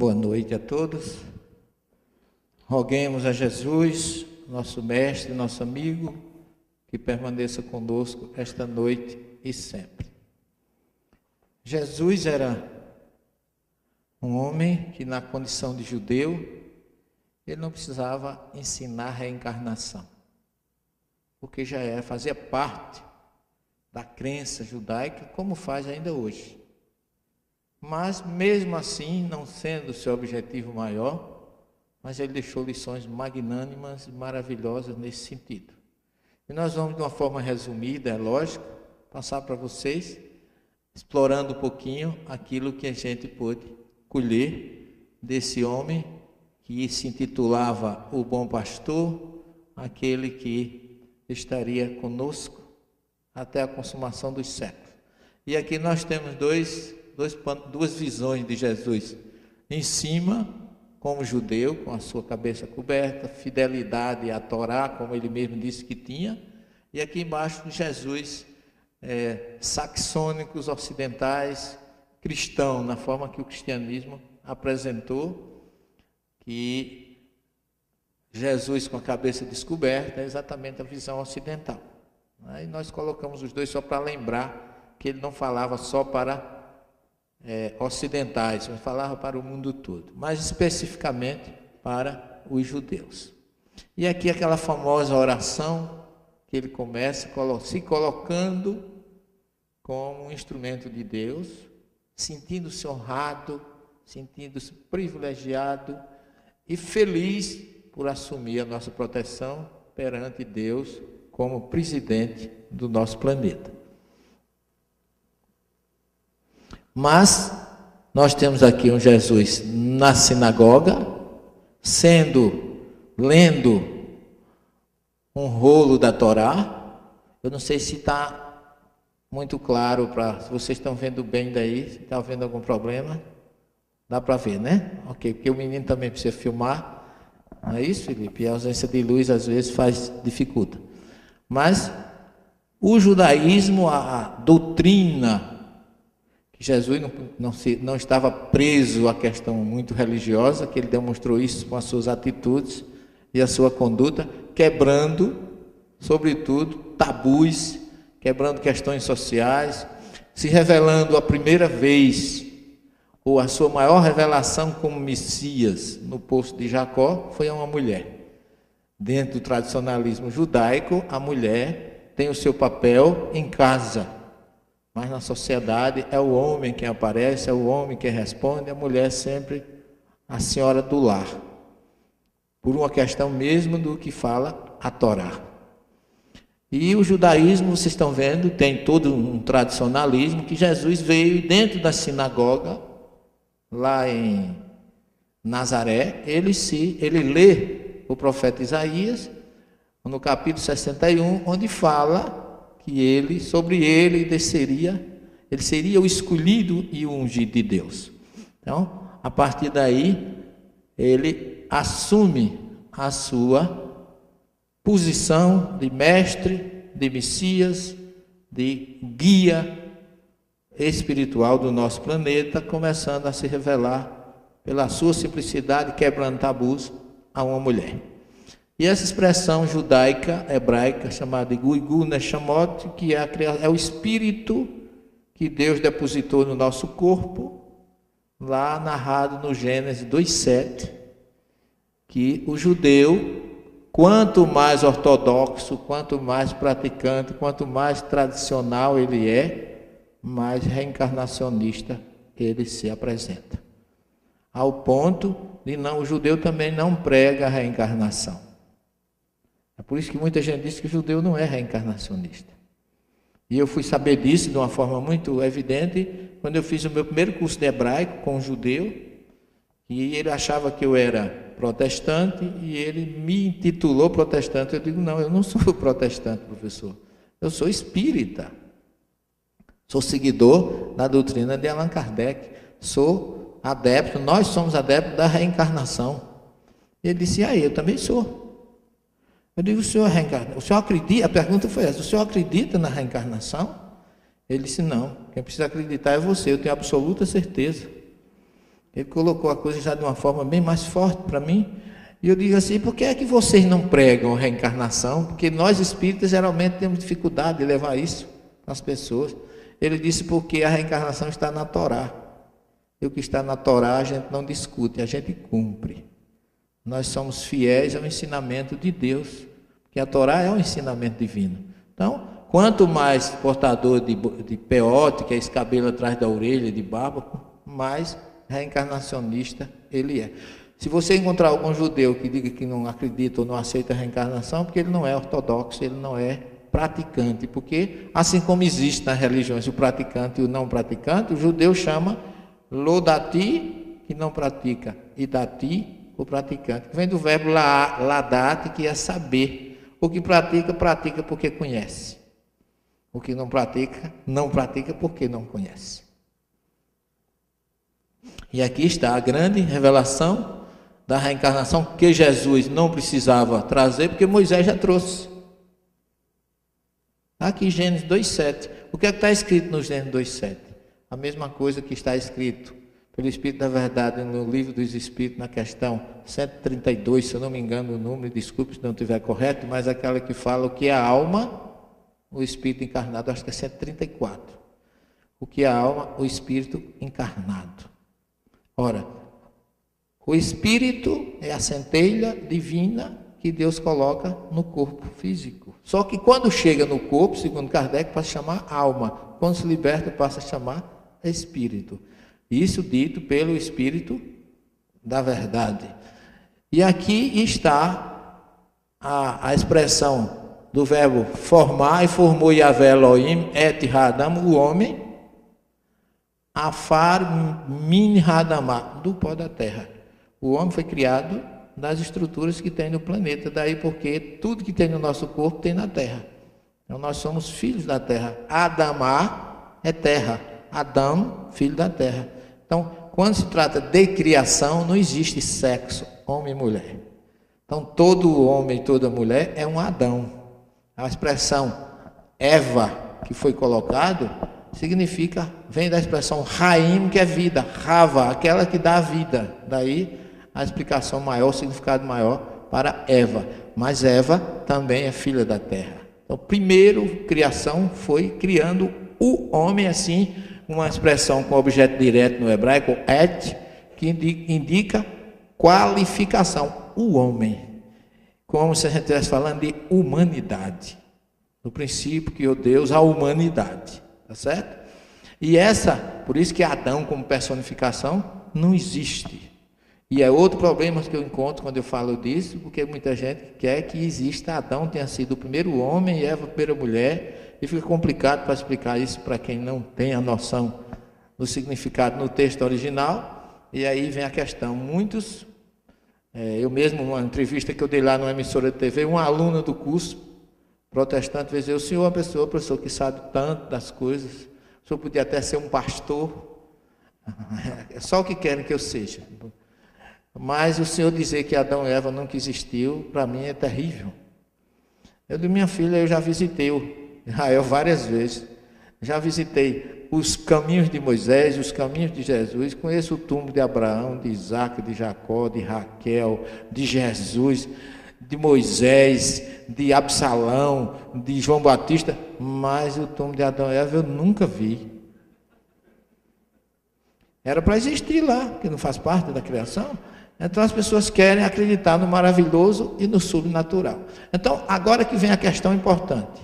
Boa noite a todos. Roguemos a Jesus, nosso mestre, nosso amigo, que permaneça conosco esta noite e sempre. Jesus era um homem que, na condição de judeu, ele não precisava ensinar reencarnação, porque já fazia parte da crença judaica, como faz ainda hoje. Mas, mesmo assim, não sendo o seu objetivo maior, mas ele deixou lições magnânimas e maravilhosas nesse sentido. E nós vamos, de uma forma resumida, é lógico, passar para vocês, explorando um pouquinho aquilo que a gente pôde colher desse homem que se intitulava o Bom Pastor, aquele que estaria conosco até a consumação dos séculos. E aqui nós temos duas visões de Jesus. Em cima, como judeu, com a sua cabeça coberta, fidelidade à Torá, como ele mesmo disse que tinha, e aqui embaixo Jesus, saxônicos ocidentais, cristão, na forma que o cristianismo apresentou, que Jesus com a cabeça descoberta é exatamente a visão ocidental. Aí nós colocamos os dois só para lembrar que ele não falava só para ocidentais, mas falava para o mundo todo, mais especificamente para os judeus. E aqui aquela famosa oração que ele começa se colocando como um instrumento de Deus, sentindo-se honrado, sentindo-se privilegiado e feliz por assumir a nossa proteção perante Deus como presidente do nosso planeta. Mas nós temos aqui um Jesus na sinagoga, lendo um rolo da Torá. Eu não sei se está muito claro, se vocês estão vendo bem daí, se está havendo algum problema. Dá para ver, né? Ok, porque o menino também precisa filmar. Não é isso, Felipe? E a ausência de luz às vezes dificulta. Mas o judaísmo, a doutrina, que Jesus não estava preso à questão muito religiosa, que ele demonstrou isso com as suas atitudes e a sua conduta, quebrando, sobretudo, tabus, quebrando questões sociais, se revelando a primeira vez, ou a sua maior revelação como Messias no poço de Jacó, foi a uma mulher. Dentro do tradicionalismo judaico, a mulher tem o seu papel em casa, mas na sociedade é o homem quem aparece, é o homem quem responde, a mulher sempre a senhora do lar, por uma questão mesmo do que fala a Torá. E o judaísmo, vocês estão vendo, tem todo um tradicionalismo, que Jesus veio dentro da sinagoga, lá em Nazaré, ele lê o profeta Isaías, no capítulo 61, onde fala que sobre ele seria o escolhido e o ungido de Deus. Então, a partir daí, ele assume a sua posição de mestre, de Messias, de guia espiritual do nosso planeta, começando a se revelar pela sua simplicidade, quebrando tabus a uma mulher. E essa expressão judaica, hebraica, chamada de Guigu Neshamot, que é o espírito que Deus depositou no nosso corpo, lá narrado no Gênesis 2:7, que o judeu, quanto mais ortodoxo, quanto mais praticante, quanto mais tradicional ele é, mais reencarnacionista ele se apresenta. Ao ponto de o judeu também não prega a reencarnação. É por isso que muita gente diz que o judeu não é reencarnacionista. E eu fui saber disso de uma forma muito evidente quando eu fiz o meu primeiro curso de hebraico com um judeu, e ele achava que eu era protestante e ele me intitulou protestante. Eu digo, não, eu não sou protestante, professor. Eu sou espírita. Sou seguidor da doutrina de Allan Kardec. Sou adepto, nós somos adeptos da reencarnação. Ele disse, eu também sou. Eu digo, o senhor acredita? A pergunta foi essa, o senhor acredita na reencarnação? Ele disse, não, quem precisa acreditar é você, eu tenho absoluta certeza. Ele colocou a coisa já de uma forma bem mais forte para mim. E eu digo assim, por que é que vocês não pregam reencarnação? Porque nós espíritas geralmente temos dificuldade de levar isso às pessoas. Ele disse, porque a reencarnação está na Torá. E o que está na Torá a gente não discute, a gente cumpre. Nós somos fiéis ao ensinamento de Deus, porque a Torá é um ensinamento divino. Então, quanto mais portador de peote, que é esse cabelo atrás da orelha, de barba, mais reencarnacionista ele é. Se você encontrar algum judeu que diga que não acredita ou não aceita a reencarnação, porque ele não é ortodoxo, ele não é praticante, porque assim como existe nas religiões o praticante e o não praticante, o judeu chama lodati, que não pratica, e dati, o praticante, que vem do verbo ladati, que é saber. O que pratica, pratica porque conhece. O que não pratica porque não conhece. E aqui está a grande revelação da reencarnação, que Jesus não precisava trazer, porque Moisés já trouxe. Aqui Gênesis 2,7. O que é que está escrito no Gênesis 2,7? A mesma coisa que está escrito pelo Espírito da Verdade no Livro dos Espíritos, na questão 132, se eu não me engano o número, desculpe se não estiver correto, mas aquela que fala o que é a alma, o Espírito encarnado, acho que é 134. O que é a alma, o Espírito encarnado. Ora, o Espírito é a centelha divina que Deus coloca no corpo físico. Só que quando chega no corpo, segundo Kardec, passa a chamar alma. Quando se liberta, passa a chamar Espírito. Isso dito pelo Espírito da Verdade. E aqui está a expressão do verbo formar, e formou Yahvé Elohim et Hadam, o homem, afar min Hadamá, do pó da terra. O homem foi criado das estruturas que tem no planeta, daí porque tudo que tem no nosso corpo tem na terra. Então nós somos filhos da terra. Adamá é terra, Adão, filho da terra. Então, quando se trata de criação, não existe sexo, homem e mulher. Então, todo homem e toda mulher é um Adão. A expressão Eva, que foi colocado, significa, vem da expressão Raim, que é vida, Rava, aquela que dá a vida. Daí a explicação maior, o significado maior para Eva. Mas Eva também é filha da terra. Então, primeiro, criação foi criando o homem, assim, uma expressão com objeto direto no hebraico, et, que indica qualificação, o homem. Como se a gente estivesse falando de humanidade. No princípio criou Deus a humanidade. Tá certo? E por isso que Adão como personificação não existe. E é outro problema que eu encontro quando eu falo disso, porque muita gente quer que exista Adão tenha sido o primeiro homem e Eva a primeira mulher, e fica complicado para explicar isso para quem não tem a noção do significado no texto original. E aí vem a questão, muitos, eu mesmo, uma entrevista que eu dei lá numa emissora de TV, uma aluna do curso protestante veio dizer, o senhor é uma pessoa, professor, que sabe tanto das coisas, o senhor podia até ser um pastor, é só o que querem que eu seja. Mas o senhor dizer que Adão e Eva nunca existiu, para mim é terrível. Eu digo, minha filha, eu já visitei o Israel várias vezes, já visitei os caminhos de Moisés, os caminhos de Jesus, conheço o túmulo de Abraão, de Isaac, de Jacó, de Raquel, de Jesus, de Moisés, de Absalão, de João Batista, mas o túmulo de Adão e Eva eu nunca vi. Era para existir lá, que não faz parte da criação. Então as pessoas querem acreditar no maravilhoso e no sobrenatural. Então, agora que vem a questão importante.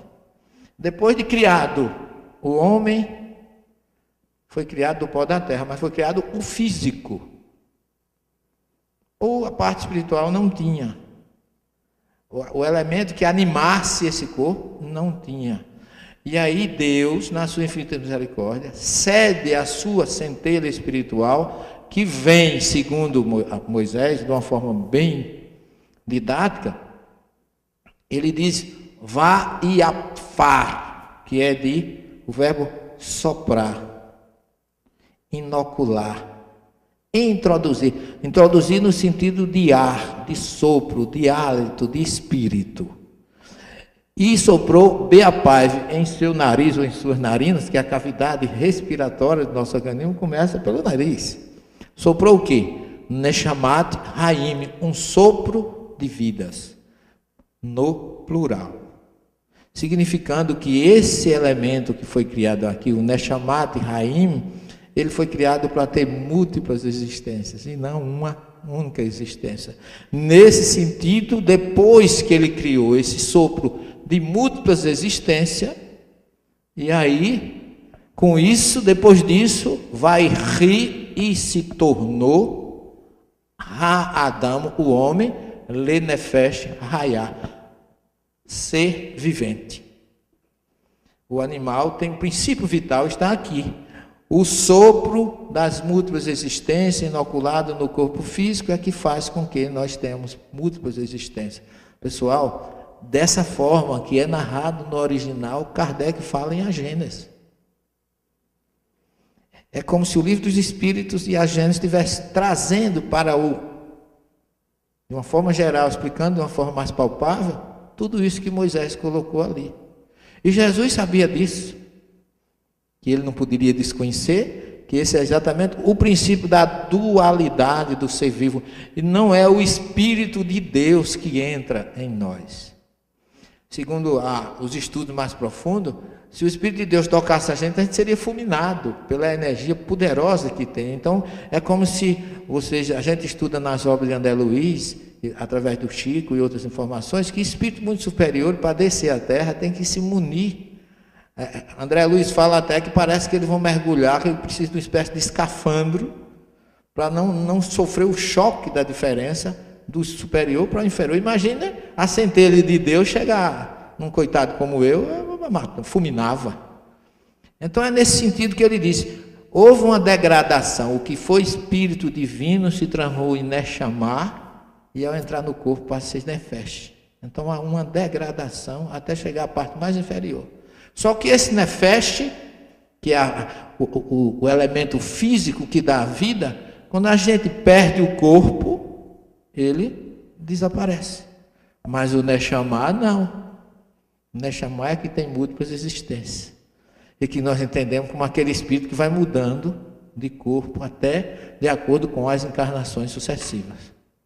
Depois de criado, o homem foi criado do pó da terra, mas foi criado o físico. Ou a parte espiritual não tinha. O elemento que animasse esse corpo não tinha. E aí Deus, na sua infinita misericórdia, cede a sua centelha espiritual, que vem, segundo Moisés, de uma forma bem didática, ele diz, vá e afar, que é o verbo soprar, inocular, introduzir. Introduzir no sentido de ar, de sopro, de hálito, de espírito. E soprou Beapaive em seu nariz ou em suas narinas, que é a cavidade respiratória do nosso organismo começa pelo nariz. Soprou o quê? Neshamat Haim, um sopro de vidas, no plural. Significando que esse elemento que foi criado aqui, o Neshamat Haim, ele foi criado para ter múltiplas existências e não uma única existência. Nesse sentido, depois que ele criou esse sopro de múltiplas existências, e aí, com isso, depois disso, vai rir e se tornou Ha-Adam, o homem, Le-Nefesh Hayah, ser vivente. O animal tem um princípio vital, está aqui. O sopro das múltiplas existências inoculado no corpo físico é que faz com que nós tenhamos múltiplas existências. Pessoal, dessa forma que é narrado no original, Kardec fala em A Gênese. É como se o Livro dos Espíritos e A Gênese estivesse trazendo para de uma forma geral, explicando de uma forma mais palpável, tudo isso que Moisés colocou ali. E Jesus sabia disso, que ele não poderia desconhecer, que esse é exatamente o princípio da dualidade do ser vivo, e não é o Espírito de Deus que entra em nós. Segundo os estudos mais profundos, se o Espírito de Deus tocasse a gente seria fulminado pela energia poderosa que tem. Então, é como se a gente estuda nas obras de André Luiz, através do Chico e outras informações, que espírito muito superior, para descer à Terra, tem que se munir. André Luiz fala até que parece que eles vão mergulhar, que ele precisa de uma espécie de escafandro, para não sofrer o choque da diferença do superior para o inferior. Imagina a centelha de Deus chegar num coitado como eu fulminava. Então é nesse sentido que ele disse, houve uma degradação, o que foi espírito divino se transformou em Neshamah, e ao entrar no corpo passa a ser Nefesh. Então há uma degradação até chegar à parte mais inferior. Só que esse Nefesh, que é o elemento físico que dá a vida, quando a gente perde o corpo, ele desaparece. Mas o Neshamah não. O Neshamah é que tem múltiplas existências. E que nós entendemos como aquele espírito que vai mudando de corpo até de acordo com as encarnações sucessivas.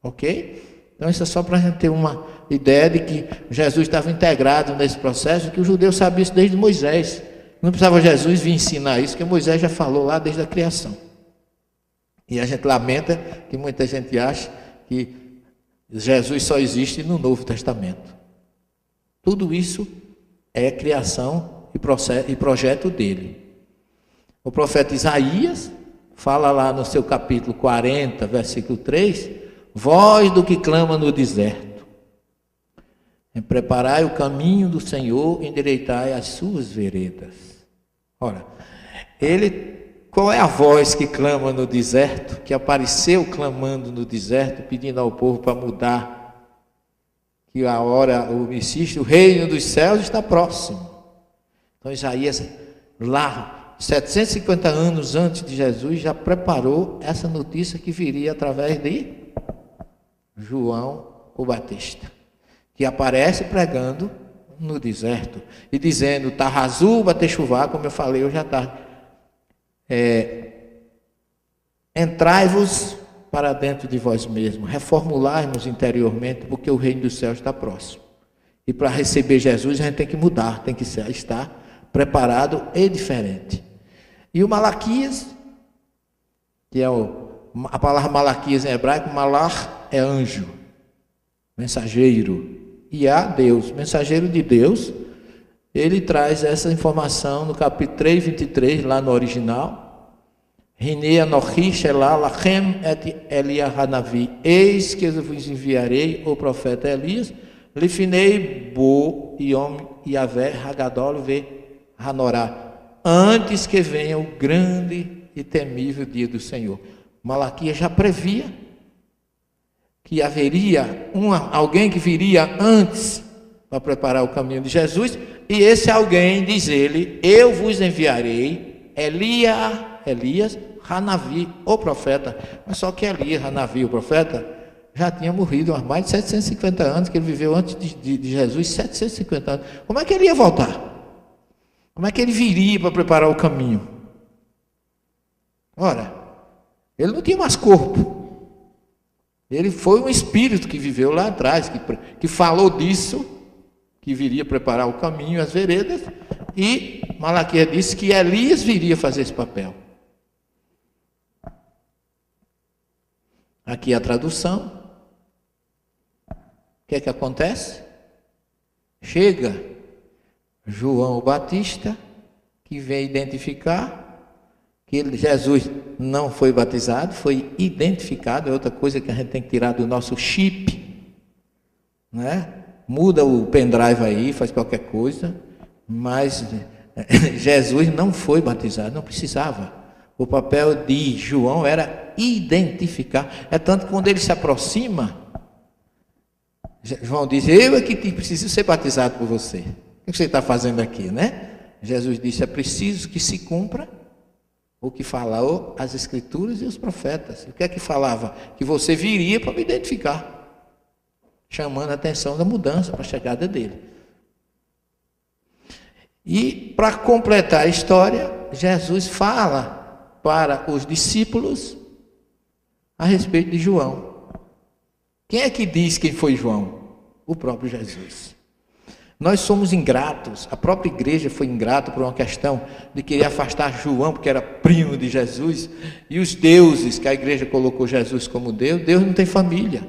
Ok? Então isso é só para a gente ter uma ideia de que Jesus estava integrado nesse processo, que o judeu sabia isso desde Moisés. Não precisava Jesus vir ensinar isso, porque Moisés já falou lá desde a criação. E a gente lamenta que muita gente acha que Jesus só existe no Novo Testamento. Tudo isso é criação e projeto dele. O profeta Isaías fala lá no seu capítulo 40, versículo 3, voz do que clama no deserto, preparai o caminho do Senhor, endireitai as suas veredas. Ora, qual é a voz que clama no deserto, que apareceu clamando no deserto, pedindo ao povo para mudar, que a hora, o reino dos céus está próximo. Então Isaías, lá, 750 anos antes de Jesus, já preparou essa notícia que viria através de João o Batista, que aparece pregando no deserto e dizendo, Tarrazu batechuvá, como eu falei hoje à tarde, entrai-vos para dentro de vós mesmos, reformular-nos interiormente, porque o reino dos céus está próximo. E para receber Jesus a gente tem que mudar, tem que estar preparado e diferente. E o Malaquias, que é a palavra Malaquias em hebraico, Malach é anjo, mensageiro, e há Deus, mensageiro de Deus. Ele traz essa informação no capítulo 3, 23, lá no original. Rinei anochi shelah lachem et Elia hanavi, eis que eu vos enviarei o profeta Elias, lifinei bo yom yavé hagadol ve hanorá, antes que venha o grande e temível dia do Senhor. Malaquias já previa que haveria alguém que viria antes para preparar o caminho de Jesus, e esse alguém, diz ele, eu vos enviarei Elias Hanavi, o profeta. Mas só que Elias Hanavi, o profeta, já tinha morrido há mais de 750 anos, que ele viveu antes de Jesus, 750 anos. Como é que ele ia voltar? Como é que ele viria para preparar o caminho? Ora, Ele não tinha mais corpo. Ele foi um espírito que viveu lá atrás, que falou disso, que viria preparar o caminho, as veredas, e Malaquias disse que Elias viria fazer esse papel. Aqui a tradução. O que é que acontece? Chega João o Batista, que vem identificar que Jesus não foi batizado, foi identificado. É outra coisa que a gente tem que tirar do nosso chip, né? Muda o pendrive aí, faz qualquer coisa, mas Jesus não foi batizado, não precisava. O papel de João era identificar. É tanto que quando ele se aproxima, João diz: eu é que preciso ser batizado por você. O que você está fazendo aqui, né? Jesus disse: é preciso que se cumpra o que falou as Escrituras e os profetas. O que é que falava? Que você viria para me identificar, chamando a atenção da mudança para a chegada dele. E para completar a história, Jesus fala para os discípulos a respeito de João. Quem é que diz quem foi João? O próprio Jesus. Nós somos ingratos, a própria igreja foi ingrata por uma questão de querer afastar João, porque era primo de Jesus, e os deuses que a igreja colocou Jesus como Deus. Deus não tem família.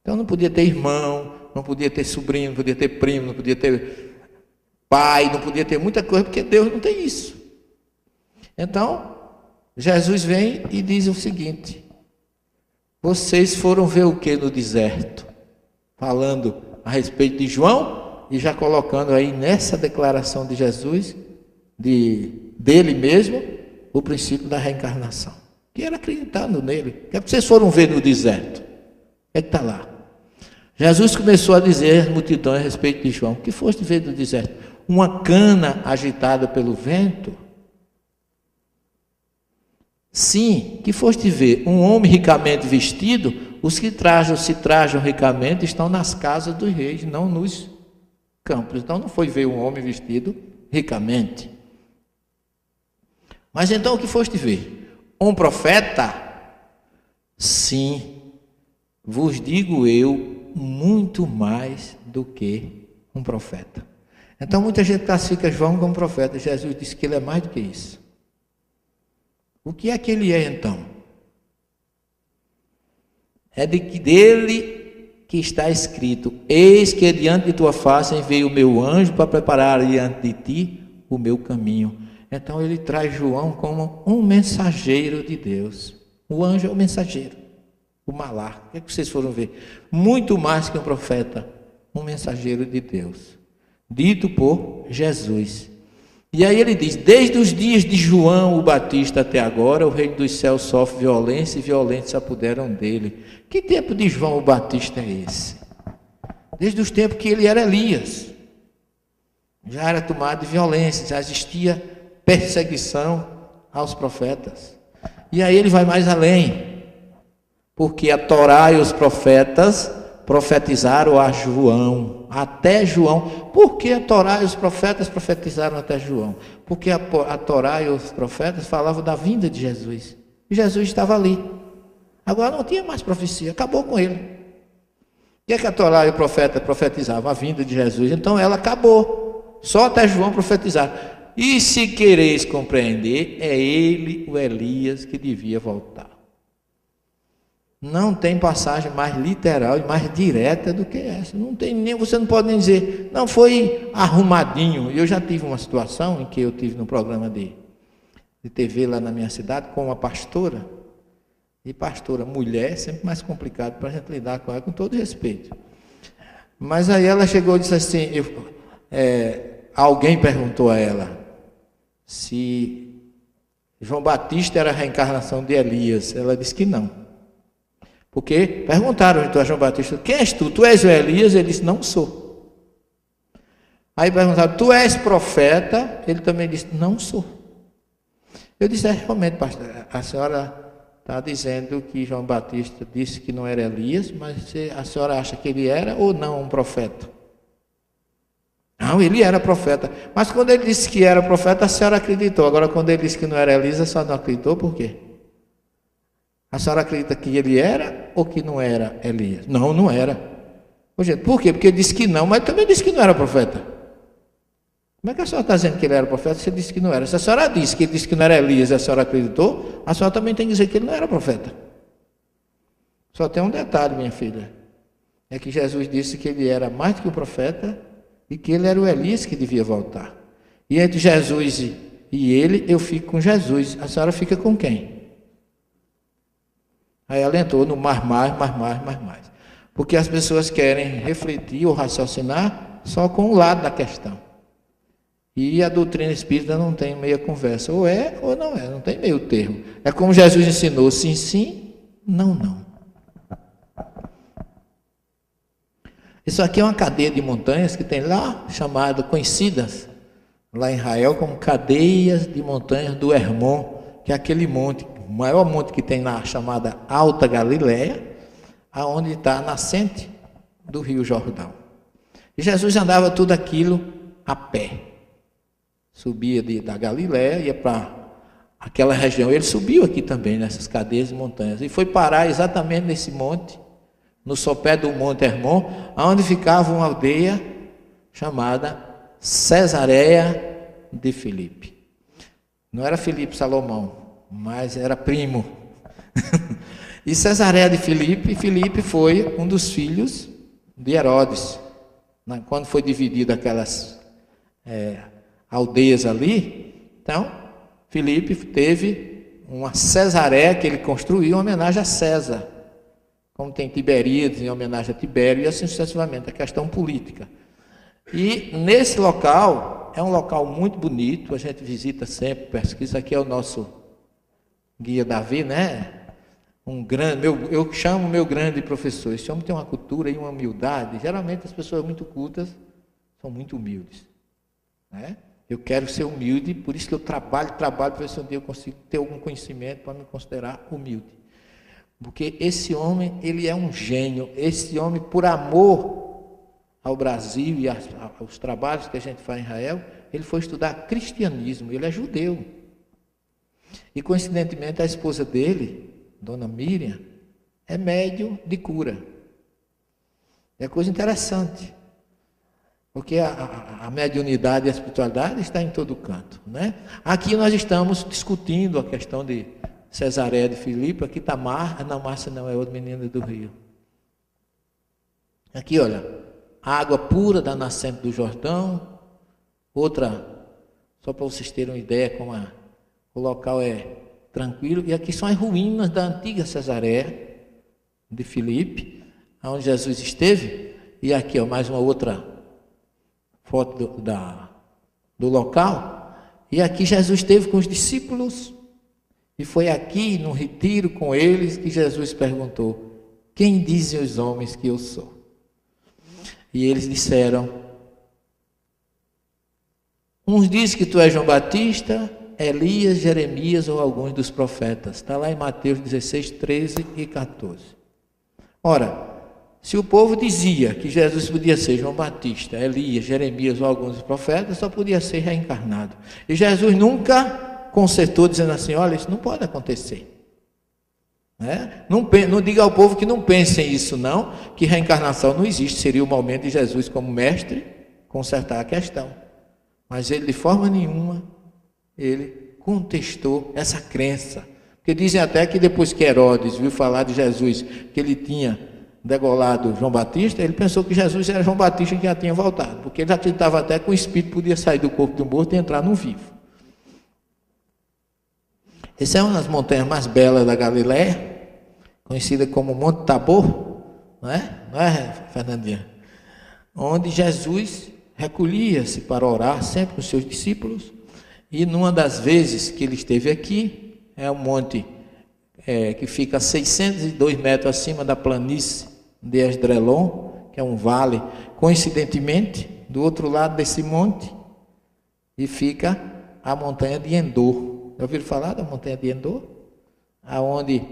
Então não podia ter irmão, não podia ter sobrinho, não podia ter primo, não podia ter pai, não podia ter muita coisa, porque Deus não tem isso. Então, Jesus vem e diz o seguinte: vocês foram ver o que no deserto? Falando a respeito de João, e já colocando aí nessa declaração de Jesus, dele mesmo, o princípio da reencarnação. Que era acreditando nele. O que vocês foram ver no deserto? O que está lá? Jesus começou a dizer às multidões a respeito de João: o que foste ver no deserto? Uma cana agitada pelo vento? Sim, que foste ver um homem ricamente vestido? Os que se trajam ricamente estão nas casas dos reis, não nos campos. Então não foi ver um homem vestido ricamente. Mas então o que foste ver? Um profeta? Sim, vos digo eu, muito mais do que um profeta. Então muita gente classifica João como profeta. Jesus disse que ele é mais do que isso. O que é que ele é então? É dele que está escrito: eis que diante de tua face enviei o meu anjo para preparar diante de ti o meu caminho. Então ele traz João como um mensageiro de Deus. O anjo é o mensageiro, o malar. O que é que vocês foram ver? Muito mais que um profeta, um mensageiro de Deus, dito por Jesus. E aí ele diz: desde os dias de João o Batista até agora, o reino dos céus sofre violência e violentos se apoderam dele. Que tempo de João o Batista é esse? Desde os tempos que ele era Elias. Já era tomado de violência, já existia perseguição aos profetas. E aí ele vai mais além. Porque a Torá e os profetas profetizaram a João, até João. Por que a Torá e os profetas profetizaram até João? Porque a Torá e os profetas falavam da vinda de Jesus. E Jesus estava ali. Agora não tinha mais profecia, acabou com ele. O que é que a Torá e o profeta profetizavam? A vinda de Jesus. Então ela acabou. Só até João profetizar. E se quereis compreender, é ele, o Elias, que devia voltar. Não tem passagem mais literal e mais direta do que essa. Não tem nem, você não pode nem dizer, não foi arrumadinho. Eu já tive uma situação em que eu tive num programa de TV lá na minha cidade com uma pastora. E pastora mulher é sempre mais complicado para a gente lidar com ela, com todo respeito. Mas aí ela chegou e disse assim, alguém perguntou a ela se João Batista era a reencarnação de Elias. Ela disse que não. Porque perguntaram então a João Batista: quem és tu? Tu és o Elias? Ele disse: não sou. Aí perguntaram: tu és profeta? Ele também disse: não sou. Eu disse: realmente, pastor, a senhora está dizendo que João Batista disse que não era Elias, mas a senhora acha que ele era ou não um profeta? Não, ele era profeta. Mas quando ele disse que era profeta, a senhora acreditou. Agora, quando ele disse que não era Elias, a senhora não acreditou, por quê? A senhora acredita que ele era ou que não era Elias? Não, não era. Por quê? Porque ele disse que não, mas também disse que não era profeta. Como é que a senhora está dizendo que ele era profeta se ele disse que não era? Se a senhora disse que ele disse que não era Elias e a senhora acreditou, a senhora também tem que dizer que ele não era profeta. Só tem um detalhe, minha filha. É que Jesus disse que ele era mais do que um profeta e que ele era o Elias que devia voltar. E entre Jesus e ele, eu fico com Jesus. A senhora fica com quem? Aí ela entrou no mais. Porque as pessoas querem refletir ou raciocinar só com um lado da questão. E a doutrina espírita não tem meia conversa. Ou é ou não é, não tem meio termo. É como Jesus ensinou, sim, sim, não, não. Isso aqui é uma cadeia de montanhas que tem lá, chamado, conhecidas lá em Israel como cadeias de montanhas do Hermon, que é aquele monte, o maior monte que tem lá, chamada Alta Galileia, aonde está a nascente do Rio Jordão. E Jesus andava tudo aquilo a pé. Subia da Galileia, ia para aquela região. Ele subiu aqui também, nessas cadeias de montanhas, e foi parar exatamente nesse monte, no sopé do Monte Hermon, onde ficava uma aldeia chamada Cesareia de Filipe. Não era Filipe Salomão, mas era primo. E Cesareia de Filipe, Filipe foi um dos filhos de Herodes. Quando foi dividida aquelas aldeias ali, então Filipe teve uma Cesareia que ele construiu em homenagem a César, como tem Tiberíades em homenagem a Tibério, e assim sucessivamente, a questão política. E nesse local, é um local muito bonito, a gente visita sempre, pesquisa. Aqui é o nosso guia Davi, né? Eu chamo meu grande professor. Esse homem tem uma cultura e uma humildade. Geralmente as pessoas muito cultas são muito humildes, né? Eu quero ser humilde, por isso que eu trabalho para ver se um dia eu consigo ter algum conhecimento para me considerar humilde. Porque esse homem, ele é um gênio. Esse homem, por amor ao Brasil e aos trabalhos que a gente faz em Israel, ele foi estudar cristianismo. Ele é judeu. E, coincidentemente, a esposa dele, Dona Miriam, é médium de cura. É coisa interessante. Porque a mediunidade e a espiritualidade está em todo canto, né? Aqui nós estamos discutindo a questão de Cesareia de Filipe. Aqui está Márcia. Não, Márcia não, é outra menina do Rio. Aqui, olha, água pura da nascente do Jordão. Outra, só para vocês terem uma ideia como o local é tranquilo. E aqui são as ruínas da antiga Cesareia de Filipe, onde Jesus esteve. E aqui, ó, mais uma outra foto do local. E aqui Jesus esteve com os discípulos. E foi aqui, no retiro com eles, que Jesus perguntou: quem dizem os homens que eu sou? E eles disseram: uns dizem que tu és João Batista, Elias, Jeremias ou alguns dos profetas. Está lá em Mateus 16, 13 e 14. Ora, se o povo dizia que Jesus podia ser João Batista, Elias, Jeremias ou alguns dos profetas, só podia ser reencarnado. E Jesus nunca consertou, dizendo assim: olha, isso não pode acontecer, né? Não diga ao povo que não pensem isso não, que reencarnação não existe. Seria o momento de Jesus, como mestre, consertar a questão. Mas ele, de forma nenhuma, ele contestou essa crença. Porque dizem até que depois que Herodes viu falar de Jesus, que ele tinha degolado João Batista, ele pensou que Jesus era João Batista que já tinha voltado, porque ele acreditava até que o espírito podia sair do corpo do morto e entrar no vivo. Essa é uma das montanhas mais belas da Galileia, conhecida como Monte Tabor, não é, Fernandinha? Onde Jesus recolhia-se para orar sempre com os seus discípulos. E numa das vezes que ele esteve aqui, é um monte que fica a 602 metros acima da planície de Esdrelon, que é um vale, coincidentemente, do outro lado desse monte, e fica a montanha de Endor. Já ouviram falar da montanha de Endor? Aonde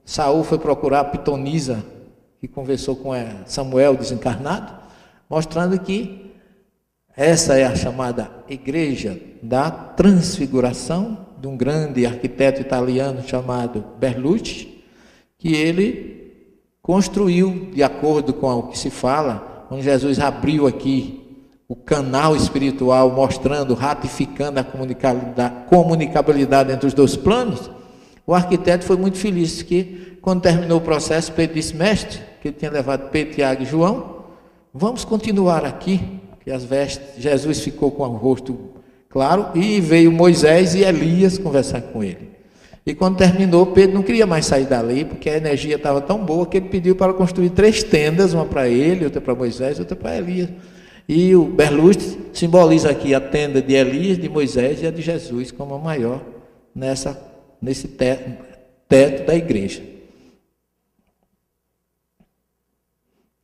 Saul foi procurar a pitonisa, que conversou com Samuel desencarnado, mostrando que essa é a chamada Igreja da Transfiguração, de um grande arquiteto italiano chamado Berlucci, que ele construiu, de acordo com o que se fala, onde Jesus abriu aqui o canal espiritual, mostrando, ratificando a comunicabilidade entre os dois planos. O arquiteto foi muito feliz, que quando terminou o processo, Pedro disse: mestre, que ele tinha levado Pedro, Tiago e João, vamos continuar aqui, que as vestes, Jesus ficou com o rosto claro, e veio Moisés e Elias conversar com ele. E quando terminou, Pedro não queria mais sair dali, porque a energia estava tão boa que ele pediu para construir 3 tendas, uma para ele, outra para Moisés, outra para Elias. E o Berluste simboliza aqui a tenda de Elias, de Moisés e a de Jesus como a maior nesse teto da igreja.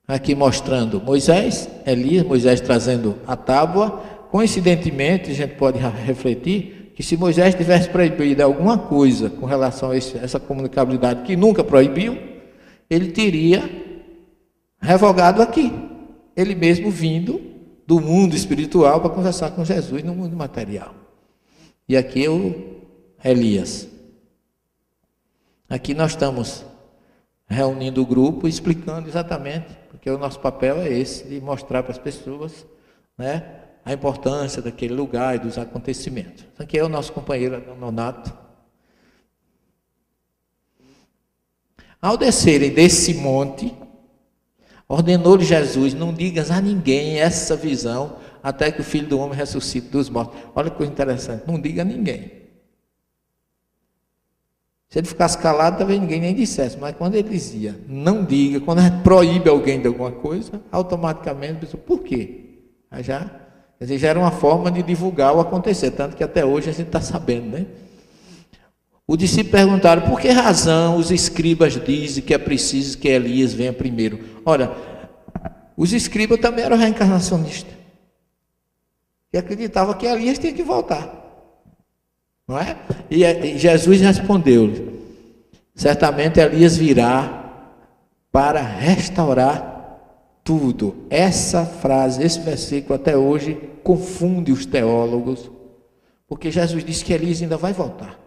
Aqui mostrando Moisés, Elias, Moisés trazendo a tábua. Coincidentemente, a gente pode refletir que se Moisés tivesse proibido alguma coisa com relação a essa comunicabilidade que nunca proibiu, ele teria revogado aqui. Ele mesmo vindo do mundo espiritual para conversar com Jesus no mundo material. E aqui é o Elias. Aqui nós estamos reunindo o grupo, explicando exatamente, porque o nosso papel é esse, de mostrar para as pessoas, né, a importância daquele lugar e dos acontecimentos. Aqui é o nosso companheiro Nonato. Ao descerem desse monte, ordenou-lhe Jesus: não digas a ninguém essa visão, até que o Filho do Homem ressuscite dos mortos. Olha que coisa interessante, não diga a ninguém. Se ele ficasse calado, talvez ninguém nem dissesse, mas quando ele dizia, não diga, quando a gente proíbe alguém de alguma coisa, automaticamente a pessoa, por quê? Aí quer dizer, já era uma forma de divulgar o acontecer, tanto que até hoje a gente está sabendo, né? Os discípulos perguntaram: por que razão os escribas dizem que é preciso que Elias venha primeiro? Ora, os escribas também eram reencarnacionistas, e acreditavam que Elias tinha que voltar, não é? E Jesus respondeu-lhe: certamente Elias virá para restaurar tudo. Essa frase, esse versículo até hoje confunde os teólogos, porque Jesus disse que Elias ainda vai voltar.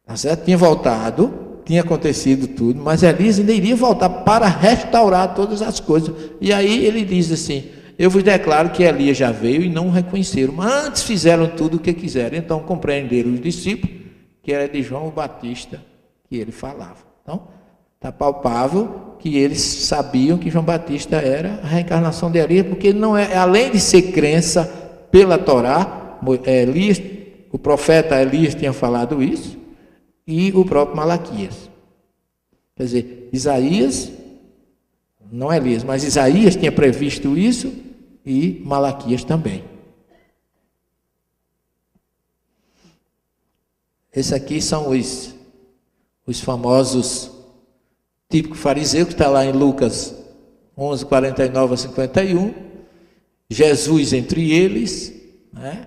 Tá certo? Tinha voltado, tinha acontecido tudo, mas Elias ainda iria voltar para restaurar todas as coisas. E aí ele diz assim: eu vos declaro que Elias já veio e não o reconheceram, mas antes fizeram tudo o que quiseram. Então compreenderam os discípulos que era de João Batista que ele falava. Então está palpável que eles sabiam que João Batista era a reencarnação de Elias, porque não é, além de ser crença pela Torá, Elias, o profeta Elias tinha falado isso, e o próprio Malaquias. Quer dizer, Isaías, não Elias, mas Isaías tinha previsto isso, e Malaquias também. Esses aqui são os famosos típico fariseu, que está lá em Lucas 11, 49 a 51, Jesus entre eles, né?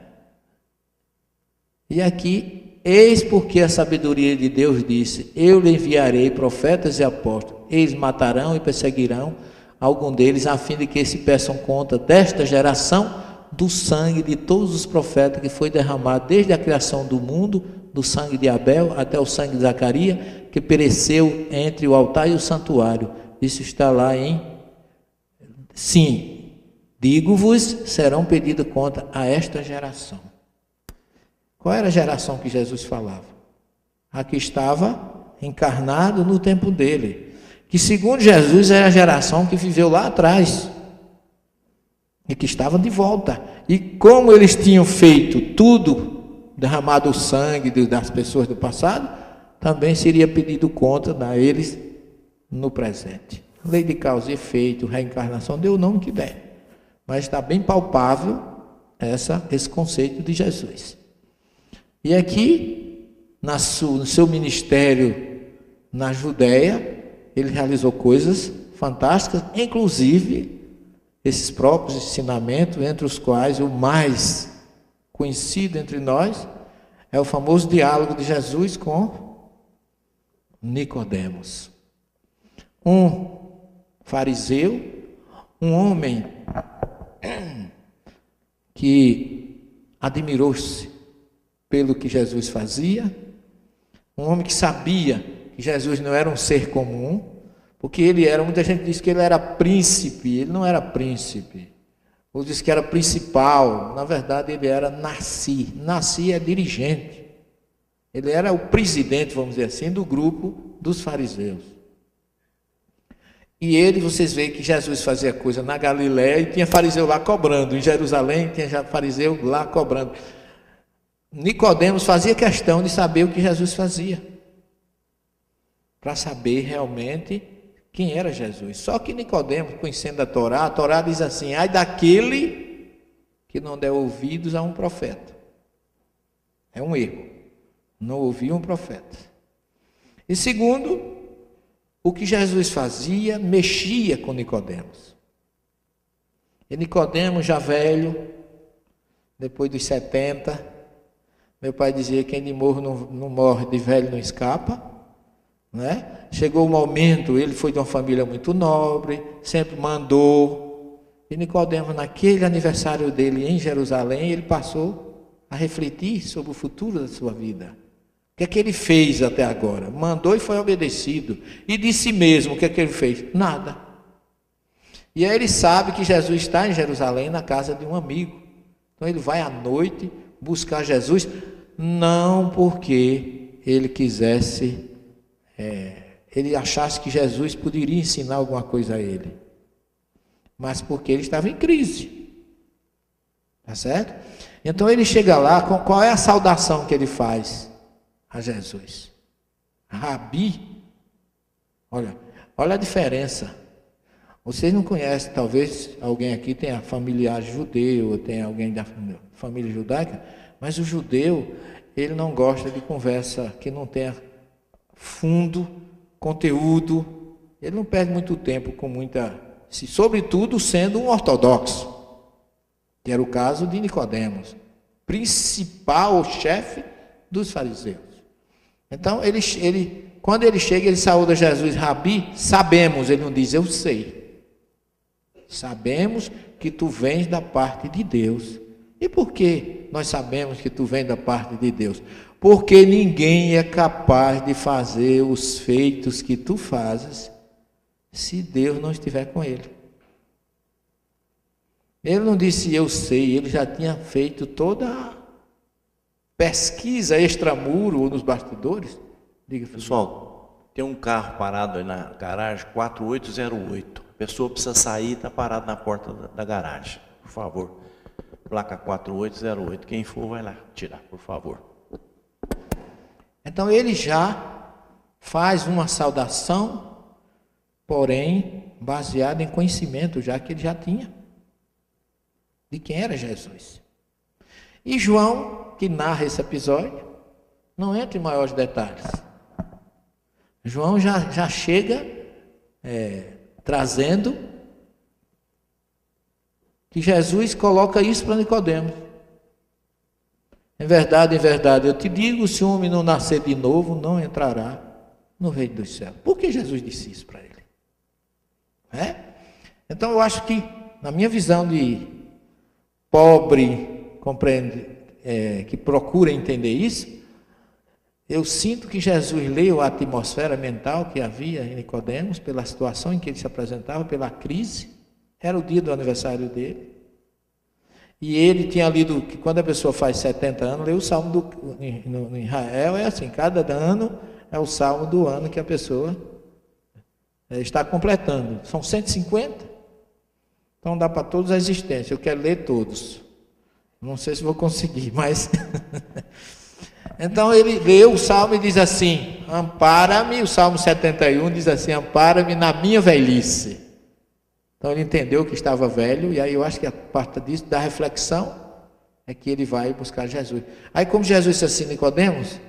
E aqui, eis porque a sabedoria de Deus disse: eu lhe enviarei profetas e apóstolos, eles matarão e perseguirão algum deles, a fim de que se peçam conta desta geração do sangue de todos os profetas que foi derramado desde a criação do mundo, do sangue de Abel até o sangue de Zacarias, que pereceu entre o altar e o santuário. Isso está lá em... Sim, digo-vos, serão pedidas conta a esta geração. Qual era a geração que Jesus falava? A que estava encarnado no tempo dele, que segundo Jesus era a geração que viveu lá atrás e que estava de volta. E como eles tinham feito tudo, derramado o sangue das pessoas do passado, também seria pedido conta a eles no presente. Lei de causa e efeito, reencarnação, deu o nome que der, mas está bem palpável esse conceito de Jesus. E aqui, no seu ministério na Judéia, ele realizou coisas fantásticas, inclusive esses próprios ensinamentos, entre os quais o mais conhecido entre nós é o famoso diálogo de Jesus com Nicodemos, um fariseu, um homem que admirou-se pelo que Jesus fazia, um homem que sabia que Jesus não era um ser comum, porque ele era, muita gente diz que ele era príncipe, ele não era príncipe. Ou diz que era principal, na verdade ele era Nasci. Nasci é dirigente. Ele era o presidente, vamos dizer assim, do grupo dos fariseus. E ele, vocês veem que Jesus fazia coisa na Galiléia e tinha fariseu lá cobrando. Em Jerusalém tinha já fariseu lá cobrando. Nicodemos fazia questão de saber o que Jesus fazia, para saber realmente quem era Jesus. Só que Nicodemos, conhecendo a Torá diz assim: ai daquele que não der ouvidos a um profeta. É um erro. Não ouvia um profeta. E segundo, o que Jesus fazia mexia com Nicodemos. E Nicodemos já velho, depois dos 70, meu pai dizia que quem de morro não morre, de velho não escapa, né? Chegou o momento, ele foi de uma família muito nobre, sempre mandou. E Nicodemos, naquele aniversário dele em Jerusalém, ele passou a refletir sobre o futuro da sua vida. O que é que ele fez até agora? Mandou e foi obedecido. E de si mesmo, o que é que ele fez? Nada. E aí ele sabe que Jesus está em Jerusalém, na casa de um amigo. Então ele vai à noite buscar Jesus, não porque ele quisesse, ele achasse que Jesus poderia ensinar alguma coisa a ele, mas porque ele estava em crise. Tá certo? Então ele chega lá, qual é a saudação que ele faz a Jesus? Rabi. Olha a diferença. Vocês não conhecem, talvez alguém aqui tenha familiar judeu, ou tenha alguém da família judaica, mas o judeu, ele não gosta de conversa que não tenha fundo, conteúdo. Ele não perde muito tempo com sobretudo sendo um ortodoxo, que era o caso de Nicodemos, principal chefe dos fariseus. Então, quando ele chega, ele saúda Jesus, Rabi, sabemos, ele não diz eu sei. Sabemos que tu vens da parte de Deus. E por que nós sabemos que tu vens da parte de Deus? Porque ninguém é capaz de fazer os feitos que tu fazes se Deus não estiver com ele. Ele não disse eu sei, ele já tinha feito toda a pesquisa extramuro ou nos bastidores. Diga, pessoal, tem um carro parado aí na garagem 4808. A pessoa precisa sair e está parado na porta da garagem. Por favor, placa 4808. Quem for vai lá tirar, por favor. Então ele já faz uma saudação, porém baseada em conhecimento, já que ele já tinha de quem era Jesus. E João, que narra esse episódio, não entra em maiores detalhes. João já chega trazendo que Jesus coloca isso para Nicodemos. Em verdade, eu te digo, se o homem não nascer de novo, não entrará no reino dos céus. Por que Jesus disse isso para ele? Então eu acho que, na minha visão de pobre, que procura entender isso, eu sinto que Jesus leu a atmosfera mental que havia em Nicodemos, pela situação em que ele se apresentava, pela crise. Era o dia do aniversário dele. E ele tinha lido que quando a pessoa faz 70 anos, lê o salmo no Israel, é assim, cada ano é o salmo do ano que a pessoa está completando. São 150, então dá para todos a existência. Eu quero ler todos. Não sei se vou conseguir, mas... Então ele leu o salmo e diz assim, ampara-me, o salmo 71 diz assim, ampara-me na minha velhice. Então ele entendeu que estava velho, e aí eu acho que a parte disso, da reflexão, é que ele vai buscar Jesus. Aí como Jesus disse assim, Nicodemos,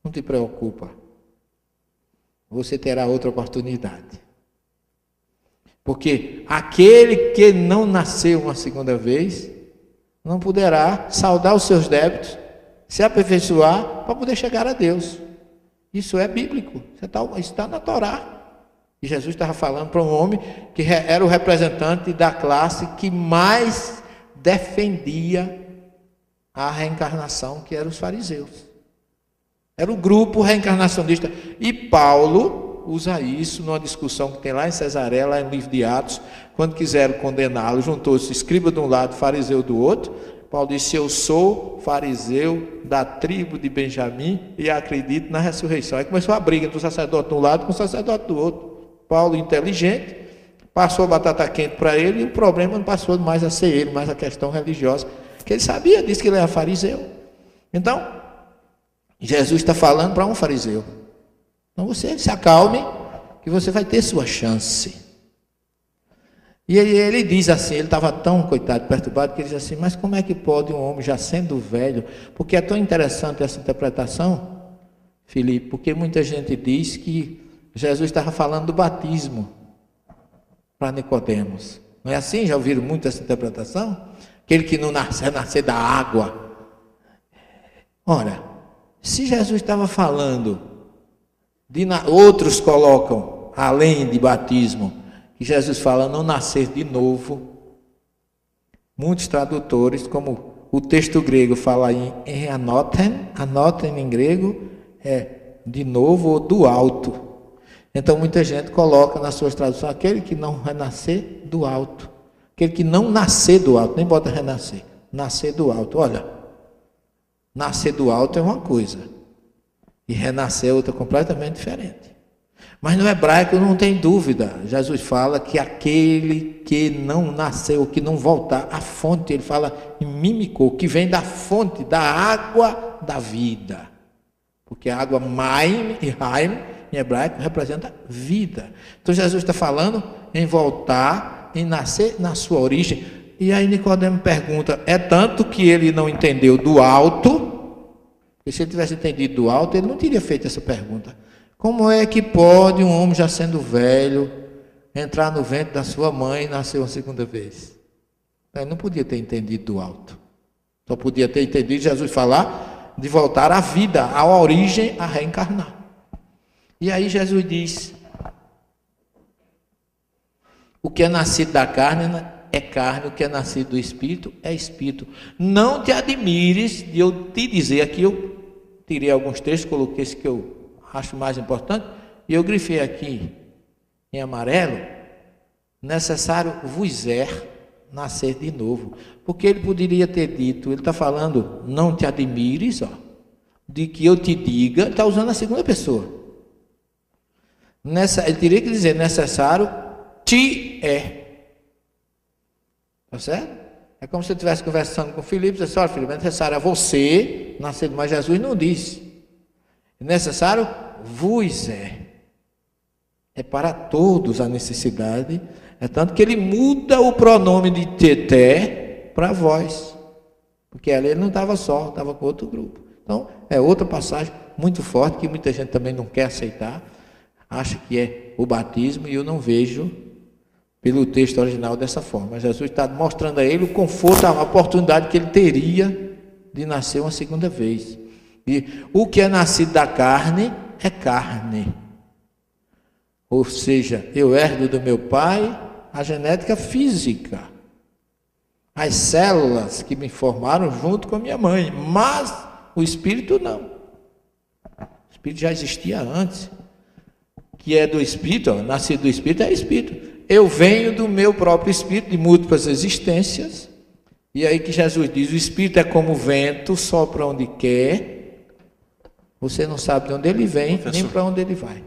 não te preocupa, você terá outra oportunidade. Porque aquele que não nasceu uma segunda vez, não poderá saldar os seus débitos, se aperfeiçoar para poder chegar a Deus. Isso é bíblico, está na Torá. E Jesus estava falando para um homem que era o representante da classe que mais defendia a reencarnação, que eram os fariseus. Era o grupo reencarnacionista. E Paulo usa isso numa discussão que tem lá em Cesareia, lá no livro de Atos, quando quiseram condená-lo, juntou-se escriba de um lado, fariseu do outro. Paulo disse: eu sou fariseu da tribo de Benjamim e acredito na ressurreição. Aí começou a briga entre o sacerdote de um lado com o sacerdote do outro. Paulo, inteligente, passou a batata quente para ele, e o problema não passou mais a ser ele, mas a questão religiosa, que ele sabia, disse que ele era fariseu. Então, Jesus está falando para um fariseu: então você se acalme, que você vai ter sua chance. E ele diz assim, ele estava tão, coitado, perturbado, que ele diz assim: mas como é que pode um homem já sendo velho? Porque é tão interessante essa interpretação, Filipe, porque muita gente diz que Jesus estava falando do batismo para Nicodemos. Não é assim? Já ouviram muito essa interpretação? Aquele que não nascer da água. Ora, se Jesus estava falando, outros colocam, além de batismo, que Jesus fala não nascer de novo. Muitos tradutores, como o texto grego fala em anoten em grego, é de novo ou do alto. Então muita gente coloca nas suas traduções aquele que não renascer do alto. Aquele que não nascer do alto, nem bota renascer, nascer do alto. Olha, nascer do alto é uma coisa, e renascer é outra completamente diferente. Mas no hebraico não tem dúvida, Jesus fala que aquele que não nasceu, que não voltar à fonte, ele fala em mímico, que vem da fonte, da água da vida. Porque a água maim e haim, em hebraico, representa vida. Então Jesus está falando em voltar, em nascer na sua origem. E aí Nicodemo pergunta, é tanto que ele não entendeu do alto, porque se ele tivesse entendido do alto, ele não teria feito essa pergunta. Como é que pode um homem já sendo velho entrar no ventre da sua mãe e nascer uma segunda vez? Ele não podia ter entendido do alto. Só podia ter entendido Jesus falar de voltar à vida, à origem, a reencarnar. E aí Jesus diz: o que é nascido da carne é carne, o que é nascido do Espírito é Espírito. Não te admires de eu te dizer, aqui eu tirei alguns textos, coloquei esse que eu acho mais importante, e eu grifei aqui em amarelo: necessário vos é nascer de novo. Porque ele poderia ter dito, ele está falando, não te admires, ó, de que eu te diga, ele está usando a segunda pessoa. Ele teria que dizer, necessário te é. Está certo? É como se eu estivesse conversando com o Filipe, e disse: olha, Filipe, é necessário a você nascer, mas Jesus não disse. É necessário vos é. É para todos a necessidade. É tanto que ele muda o pronome de teté para vós. Porque ali ele não estava só, estava com outro grupo. Então, é outra passagem muito forte que muita gente também não quer aceitar. Acha que é o batismo, e eu não vejo pelo texto original dessa forma. Jesus está mostrando a ele o conforto, a oportunidade que ele teria de nascer uma segunda vez. E o que é nascido da carne é carne. Ou seja, eu herdo do meu pai a genética física, as células que me formaram junto com a minha mãe, mas o espírito não. O espírito já existia antes. Que é do Espírito, ó, nascido do Espírito é Espírito. Eu venho do meu próprio Espírito, de múltiplas existências. E aí que Jesus diz, o Espírito é como o vento, sopra onde quer. Você não sabe de onde ele vem, professor, nem para onde ele vai.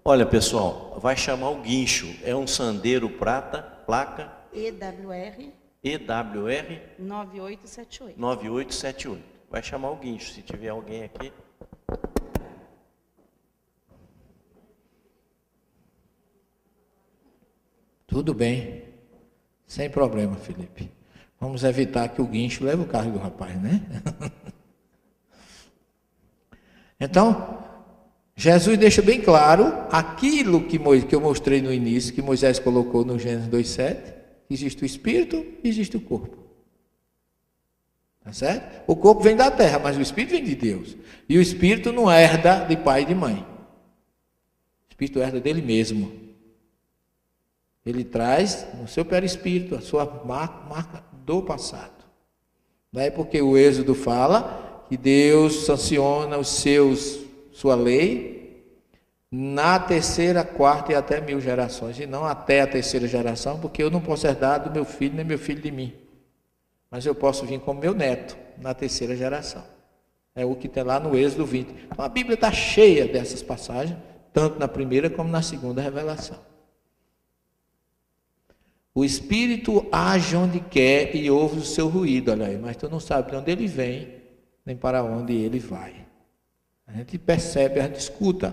Olha, pessoal, vai chamar o guincho. É um Sandero prata, placa EWR 9878. 9878. Vai chamar o guincho, se tiver alguém aqui. Tudo bem, sem problema, Felipe. Vamos evitar que o guincho leve o carro do rapaz, né? Então, Jesus deixa bem claro aquilo que eu mostrei no início, que Moisés colocou no Gênesis 2:7, existe o Espírito e existe o corpo. Tá certo? O corpo vem da terra, mas o Espírito vem de Deus. E o Espírito não herda de pai e de mãe. O Espírito herda dele mesmo. Ele traz no seu perispírito a sua marca do passado. Não é porque o Êxodo fala que Deus sanciona os seus sua lei na terceira, quarta e até 1000 gerações, e não até a terceira geração, porque eu não posso herdar do meu filho, nem meu filho de mim. Mas eu posso vir como meu neto na terceira geração. É o que tem lá no Êxodo 20. Então a Bíblia está cheia dessas passagens, tanto na primeira como na segunda revelação. O Espírito age onde quer e ouve o seu ruído, olha aí, mas tu não sabe de onde ele vem, nem para onde ele vai. A gente percebe, a gente escuta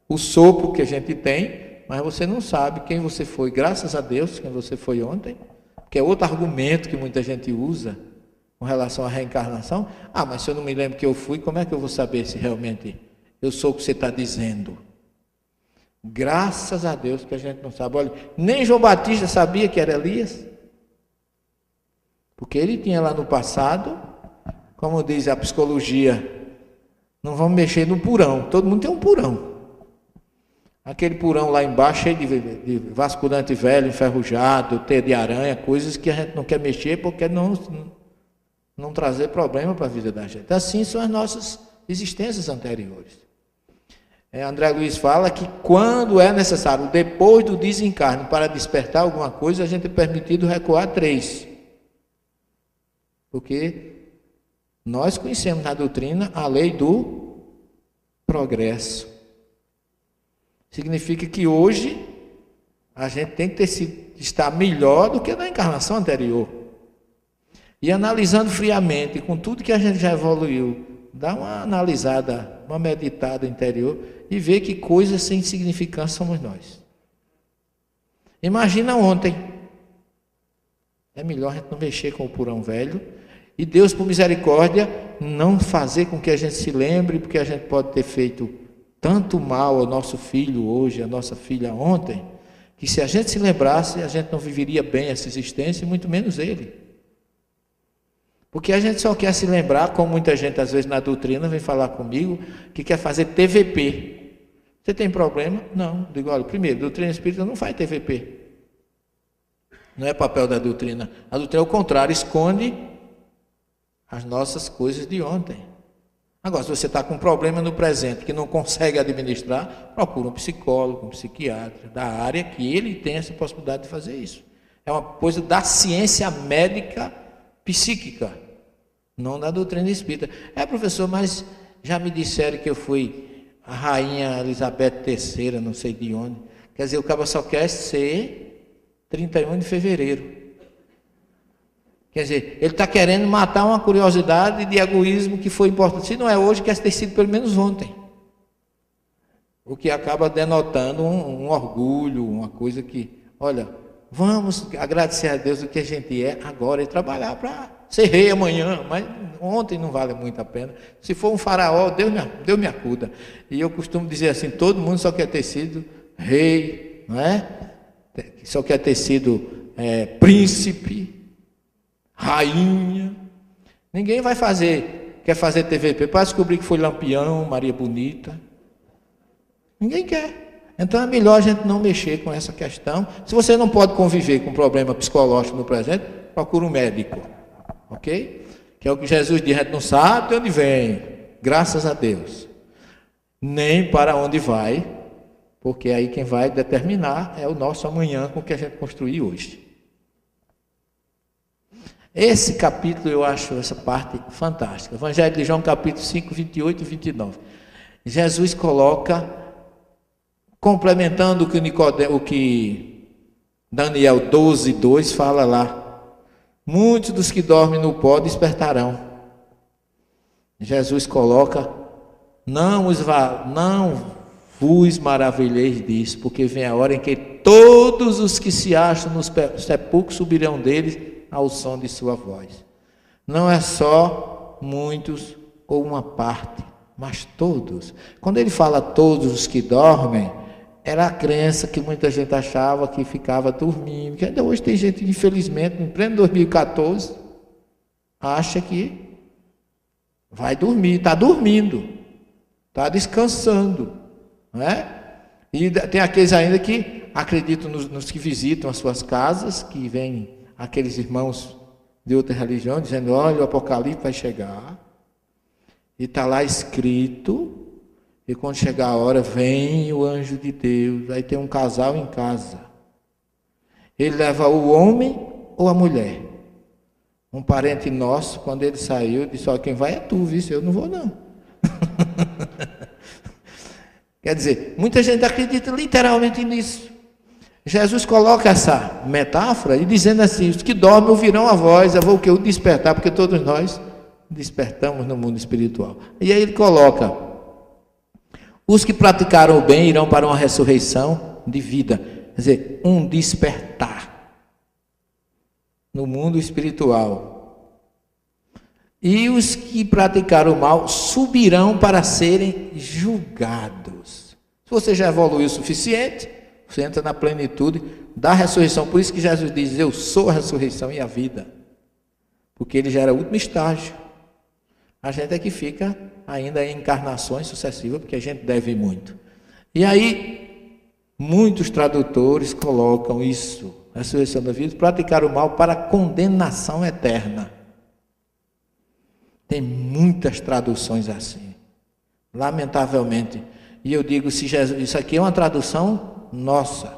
o sopro que a gente tem, mas você não sabe quem você foi, graças a Deus, quem você foi ontem, que é outro argumento que muita gente usa com relação à reencarnação. Ah, mas se eu não me lembro que eu fui, como é que eu vou saber se realmente eu sou o que você está dizendo? Graças a Deus que a gente não sabe. Olha, nem João Batista sabia que era Elias, porque ele tinha lá no passado, como diz a psicologia, não vamos mexer no porão, todo mundo tem um porão. Aquele porão lá embaixo, cheio de vasculhante velho, enferrujado, teia de aranha, coisas que a gente não quer mexer porque não trazer problema para a vida da gente. Assim são as nossas existências anteriores. André Luiz fala que quando é necessário, depois do desencarne, para despertar alguma coisa, a gente é permitido recuar 3. Porque nós conhecemos na doutrina a lei do progresso. Significa que hoje a gente tem que estar melhor do que na encarnação anterior. E analisando friamente, com tudo que a gente já evoluiu, dá uma analisada, uma meditada interior e ver que coisas sem significância somos nós. Imagina ontem. É melhor a gente não mexer com o porão velho e Deus, por misericórdia, não fazer com que a gente se lembre, porque a gente pode ter feito tanto mal ao nosso filho hoje, à nossa filha ontem, que se a gente se lembrasse, a gente não viveria bem essa existência, e muito menos ele. Porque a gente só quer se lembrar, como muita gente às vezes na doutrina vem falar comigo, que quer fazer TVP. Você tem problema? Não. Digo, olha, primeiro, doutrina espírita não faz TVP. Não é papel da doutrina. A doutrina, ao contrário, esconde as nossas coisas de ontem. Agora, se você está com um problema no presente que não consegue administrar, procura um psicólogo, um psiquiatra da área que ele tem essa possibilidade de fazer isso. É uma coisa da ciência médica psíquica, não da doutrina espírita. Professor, mas já me disseram que eu fui a rainha Elizabeth III, não sei de onde. Quer dizer, o cara só quer ser 31 de fevereiro. Quer dizer, ele está querendo matar uma curiosidade de egoísmo que foi importante. Se não é hoje, quer ter sido pelo menos ontem. O que acaba denotando um orgulho, uma coisa que, olha, vamos agradecer a Deus o que a gente é agora e trabalhar para ser rei amanhã, mas ontem não vale muito a pena. Se for um faraó, Deus me acuda. E eu costumo dizer assim, todo mundo só quer ter sido rei, não é? Só quer ter sido príncipe, rainha. Ninguém quer fazer TVP para descobrir que foi Lampião, Maria Bonita. Ninguém quer. Então é melhor a gente não mexer com essa questão. Se você não pode conviver com um problema psicológico no presente, procura um médico. Ok? Que é o que Jesus diz, a gente não sabe de onde vem, graças a Deus. Nem para onde vai, porque aí quem vai determinar é o nosso amanhã com o que a gente construir hoje. Esse capítulo eu acho essa parte fantástica. Evangelho de João, capítulo 5, 28 e 29. Jesus coloca, complementando o que Daniel 12, 2 fala lá. Muitos dos que dormem no pó despertarão. Jesus coloca, não vos maravilheis disso, porque vem a hora em que todos os que se acham nos sepulcros subirão deles ao som de sua voz. Não é só muitos ou uma parte, mas todos. Quando ele fala todos os que dormem, era a crença que muita gente achava que ficava dormindo, que ainda hoje tem gente, infelizmente, em pleno 2014, acha que vai dormir, está dormindo, está descansando, não é? E tem aqueles ainda que acreditam nos que visitam as suas casas, que vêm aqueles irmãos de outra religião, dizendo, olha, o Apocalipse vai chegar, e está lá escrito E quando chegar a hora, vem o anjo de Deus. Aí tem um casal em casa. Ele leva o homem ou a mulher? Um parente nosso, quando ele saiu, disse: ó, quem vai é tu, viu? Eu não vou não. Quer dizer, muita gente acredita literalmente nisso. Jesus coloca essa metáfora e dizendo assim: os que dormem ouvirão a voz, eu vou o despertar, porque todos nós despertamos no mundo espiritual. E aí ele coloca: os que praticaram o bem irão para uma ressurreição de vida. Quer dizer, um despertar no mundo espiritual. E os que praticaram o mal subirão para serem julgados. Se você já evoluiu o suficiente, você entra na plenitude da ressurreição. Por isso que Jesus diz: eu sou a ressurreição e a vida. Porque ele já era o último estágio. A gente é que fica ainda em encarnações sucessivas, porque a gente deve muito. E aí, muitos tradutores colocam isso, ressurreição da vida, praticar o mal para condenação eterna. Tem muitas traduções assim, lamentavelmente. E eu digo, se Jesus, isso aqui é uma tradução nossa.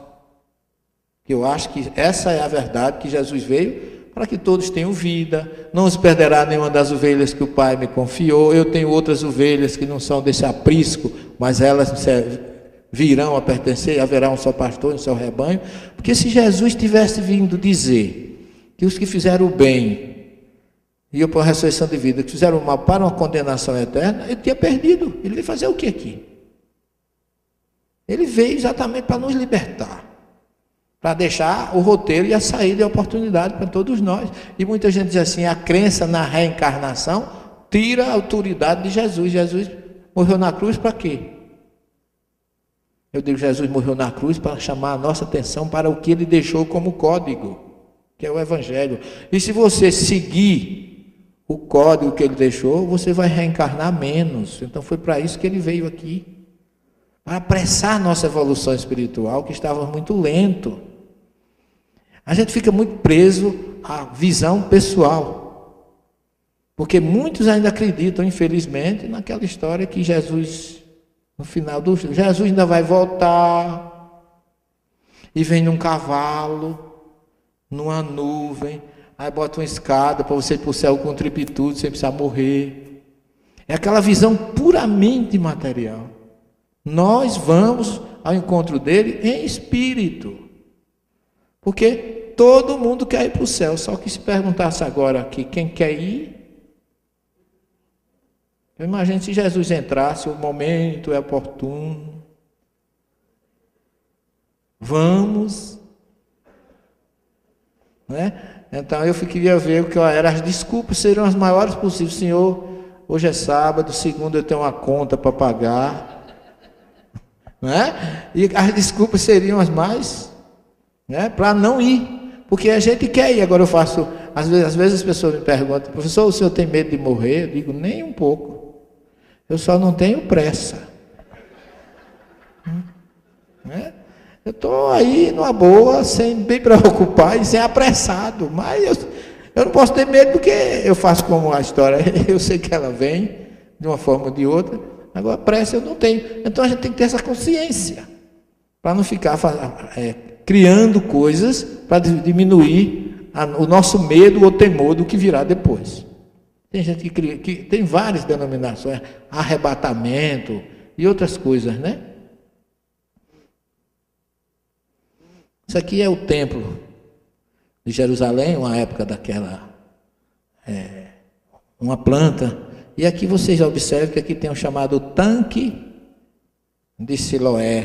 Eu acho que essa é a verdade, que Jesus veio para que todos tenham vida, não se perderá nenhuma das ovelhas que o Pai me confiou. Eu tenho outras ovelhas que não são desse aprisco, mas elas virão a pertencer, haverá um só pastor em seu rebanho. Porque se Jesus tivesse vindo dizer que os que fizeram o bem iam para a ressurreição de vida, que fizeram o mal para uma condenação eterna, ele tinha perdido. Ele veio fazer o que aqui? Ele veio exatamente para nos libertar, para deixar o roteiro e a saída e a oportunidade para todos nós. E muita gente diz assim: a crença na reencarnação tira a autoridade de Jesus. Jesus morreu na cruz para quê? Eu digo, Jesus morreu na cruz para chamar a nossa atenção para o que ele deixou como código, que é o Evangelho. E se você seguir o código que ele deixou, você vai reencarnar menos. Então foi para isso que ele veio aqui, para apressar nossa evolução espiritual, que estava muito lento. A gente fica muito preso à visão pessoal, porque muitos ainda acreditam, infelizmente, naquela história que Jesus, no final do Jesus ainda vai voltar, e vem num cavalo, numa nuvem, aí bota uma escada para você ir para o céu com tripitude, sem precisar morrer. É aquela visão puramente material. Nós vamos ao encontro dele em espírito, porque todo mundo quer ir para o céu. Só que se perguntasse agora aqui, quem quer ir? Eu imagino se Jesus entrasse, o momento é oportuno. Vamos. Né? Então eu queria ver o que era. As desculpas seriam as maiores possíveis. Senhor, hoje é sábado, segunda eu tenho uma conta para pagar. Né? E as desculpas seriam as mais, né, para não ir, porque a gente quer ir. Agora eu faço, às vezes as pessoas me perguntam: professor, o senhor tem medo de morrer? Eu digo: nem um pouco, eu só não tenho pressa. Né? Eu estou aí numa boa, sem me preocupar e sem apressado, mas eu não posso ter medo, porque eu faço como a história, eu sei que ela vem de uma forma ou de outra. Agora, pressa eu não tenho. Então a gente tem que ter essa consciência, para não ficar criando coisas para diminuir o nosso medo ou temor do que virá depois. Tem gente que cria, que tem várias denominações, arrebatamento e outras coisas, né? Isso aqui é o templo de Jerusalém, uma época daquela, uma planta. E aqui vocês observam que aqui tem um chamado tanque de Siloé,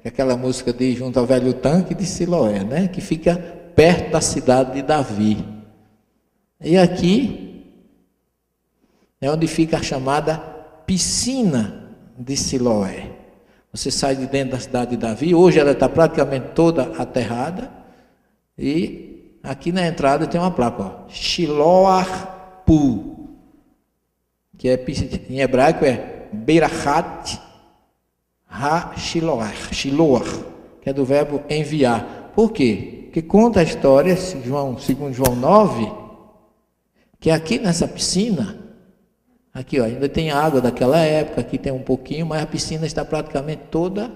que aquela música diz, junto ao velho tanque de Siloé, né? Que fica perto da cidade de Davi. E aqui é onde fica a chamada piscina de Siloé. Você sai de dentro da cidade de Davi, hoje ela está praticamente toda aterrada, e aqui na entrada tem uma placa, ó, Shiloah Pu, que em hebraico é Beirachat Ha-Shiloah, que é do verbo enviar. Por quê? Porque conta a história, segundo João 9, que aqui nessa piscina Aqui, ó, ainda tem água daquela época, aqui tem um pouquinho, mas a piscina está praticamente toda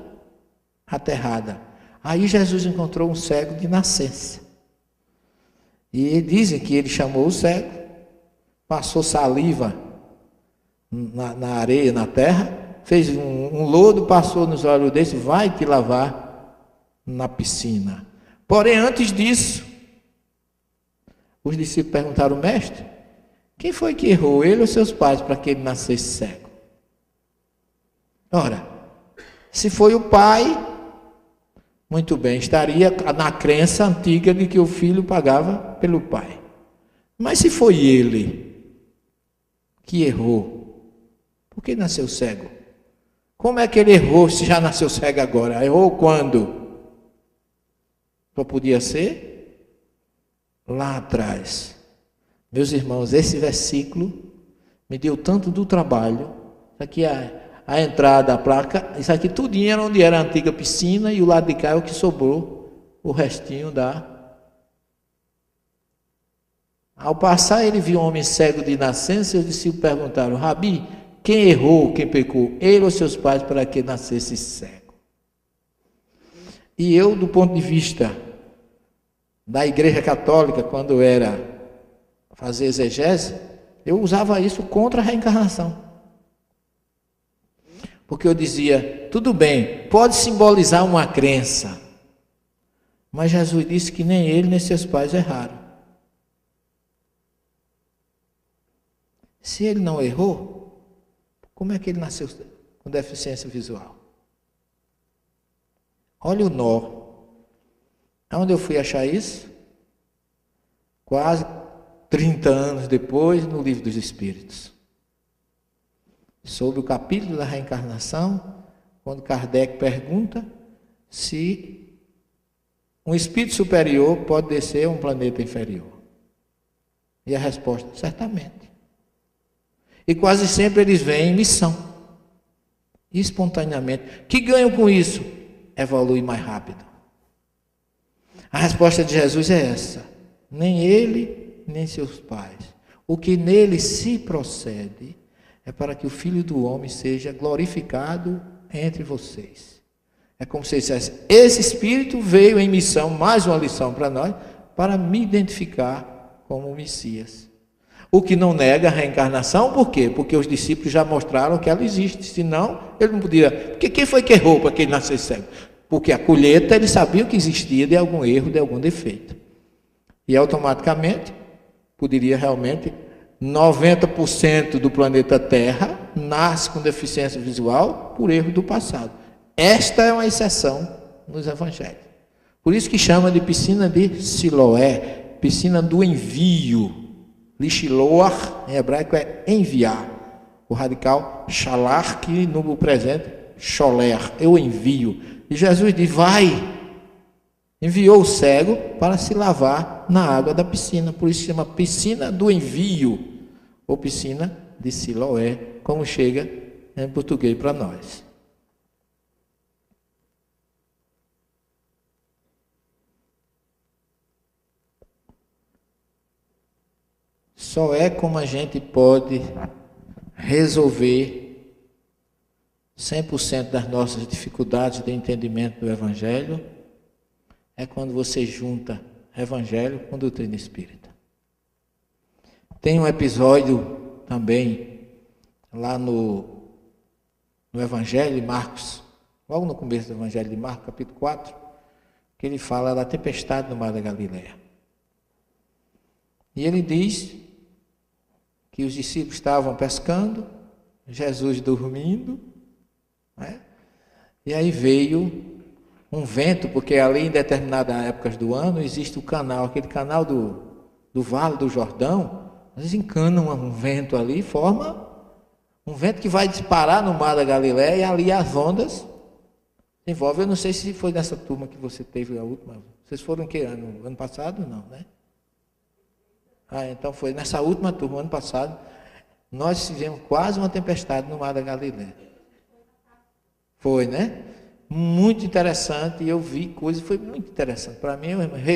aterrada. Aí Jesus encontrou um cego de nascença. E dizem que ele chamou o cego, passou saliva na areia, na terra, fez um lodo, passou nos olhos dele, vai te lavar na piscina. Porém, antes disso, os discípulos perguntaram: mestre, quem foi que errou, ele ou seus pais, para que ele nascesse cego? Ora, se foi o pai, muito bem, estaria na crença antiga de que o filho pagava pelo pai. Mas se foi ele que errou, por que nasceu cego? Como é que ele errou se já nasceu cego agora? Errou quando? Só podia ser lá atrás. Meus irmãos, esse versículo me deu tanto do trabalho. Isso aqui é a entrada, a placa, isso aqui tudinho era onde era a antiga piscina, e o lado de cá é o que sobrou, o restinho da... Ao passar, ele viu um homem cego de nascença, e os discípulos perguntaram: Rabi, quem errou, quem pecou, ele ou seus pais, para que nascesse cego? E eu, do ponto de vista da Igreja Católica, quando era fazer exegese, eu usava isso contra a reencarnação. Porque eu dizia, tudo bem, pode simbolizar uma crença, mas Jesus disse que nem ele nem seus pais erraram. Se ele não errou, como é que ele nasceu com deficiência visual? Olha o nó. Onde eu fui achar isso? Quase 30 anos depois, no Livro dos Espíritos. Sobre o capítulo da reencarnação, quando Kardec pergunta se um espírito superior pode descer a um planeta inferior. E a resposta, certamente. E quase sempre eles vêm em missão, espontaneamente. Que ganham com isso? Evolui mais rápido. A resposta de Jesus é essa: nem ele, nem seus pais. O que nele se procede é para que o Filho do Homem seja glorificado entre vocês. É como se dissesse: esse Espírito veio em missão, mais uma lição para nós, para me identificar como o Messias. O que não nega a reencarnação, por quê? Porque os discípulos já mostraram que ela existe, senão ele não podia. Porque quem foi que errou para que ele nascesse cego? Porque a colheita ele sabia que existia de algum erro, de algum defeito. E automaticamente, poderia realmente, 90% do planeta Terra nasce com deficiência visual por erro do passado. Esta é uma exceção nos evangelhos. Por isso que chama de piscina de Siloé, piscina do envio. Lishiloar, em hebraico, é enviar. O radical shalar, que no presente, sholer, eu envio. E Jesus diz, vai. Enviou o cego para se lavar na água da piscina. Por isso se chama piscina do envio, ou piscina de Siloé, como chega em português para nós. Só é como a gente pode resolver 100% das nossas dificuldades de entendimento do Evangelho, é quando você junta Evangelho com doutrina espírita. Tem um episódio também lá no Evangelho de Marcos, logo no começo do Evangelho de Marcos, capítulo 4, que ele fala da tempestade no mar da Galileia. E ele diz que os discípulos estavam pescando, Jesus dormindo, né? E aí veio um vento, porque ali em determinadas épocas do ano existe o canal, aquele canal do Vale do Jordão, eles encanam um vento ali, forma um vento que vai disparar no mar da Galileia, e ali as ondas se envolvem. Eu não sei se foi nessa turma que você teve a última. Vocês foram em que ano? Ano passado? Não, né? Então foi nessa última turma, ano passado, nós tivemos quase uma tempestade no mar da Galileia. Foi, né? Muito interessante, e eu vi coisas, foi muito interessante. Para mim,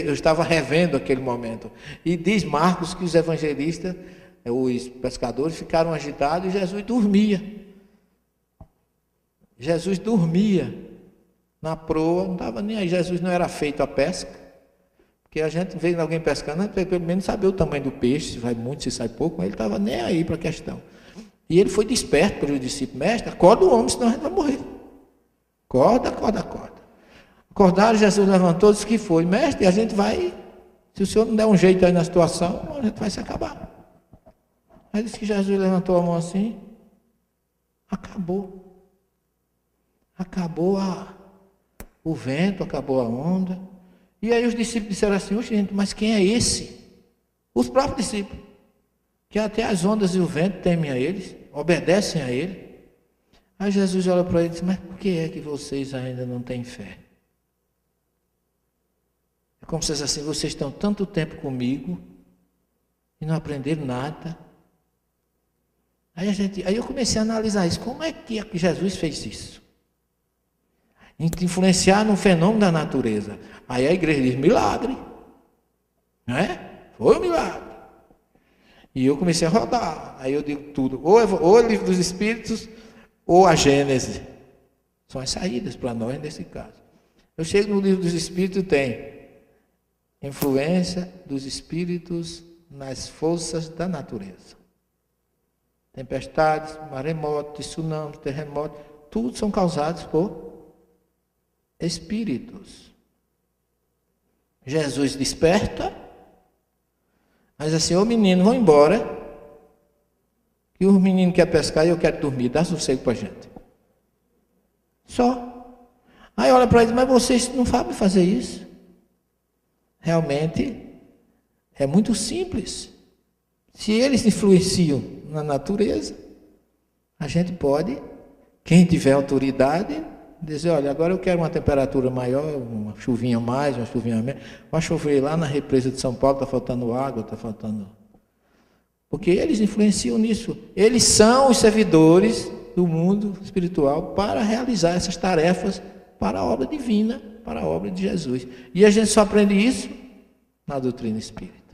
eu estava revendo aquele momento. E diz Marcos que os evangelistas os pescadores ficaram agitados e Jesus dormia. Jesus dormia na proa, não estava nem aí. Jesus não era feito a pesca, porque a gente vê alguém pescando, pelo menos saber o tamanho do peixe, se vai muito, se sai pouco, mas ele estava nem aí para a questão. E ele foi desperto pelos discípulos: mestre, acorda o homem, senão a gente vai morrer. Acorda, acorda, acorda. Acordaram, Jesus levantou e disse que foi: mestre, a gente vai, se o senhor não der um jeito aí na situação, a gente vai se acabar. Aí disse que Jesus levantou a mão assim, acabou. Acabou o vento, acabou a onda. E aí os discípulos disseram assim: gente, mas quem é esse? Os próprios discípulos, que até as ondas e o vento temem a eles, obedecem a ele. Aí Jesus olha para ele e diz: mas por que é que vocês ainda não têm fé? É como se fosse assim: vocês estão tanto tempo comigo e não aprenderam nada. Aí eu comecei a analisar isso. Como é que Jesus fez isso? Influenciar no fenômeno da natureza. Aí a igreja diz: milagre, não é? Foi um milagre. E eu comecei a rodar. Aí eu digo tudo: ou o livro dos Espíritos, ou a Gênese. São as saídas para nós nesse caso. Eu chego no livro dos Espíritos, tem influência dos Espíritos nas forças da natureza. Tempestades, maremotos, tsunamis, terremotos, tudo são causados por espíritos. Jesus desperta, mas assim: ô menino, vão embora, que o menino quer pescar e eu quero dormir, dá sossego para a gente. Só. Aí olha para ele: mas vocês não sabem fazer isso? Realmente é muito simples. Se eles influenciam na natureza, a gente pode, quem tiver autoridade, dizer: olha, agora eu quero uma temperatura maior, uma chuvinha mais, uma chuvinha menos. Vai chover lá na represa de São Paulo, está faltando água, está faltando... Porque eles influenciam nisso. Eles são os servidores do mundo espiritual para realizar essas tarefas para a obra divina, para a obra de Jesus. E a gente só aprende isso na doutrina espírita.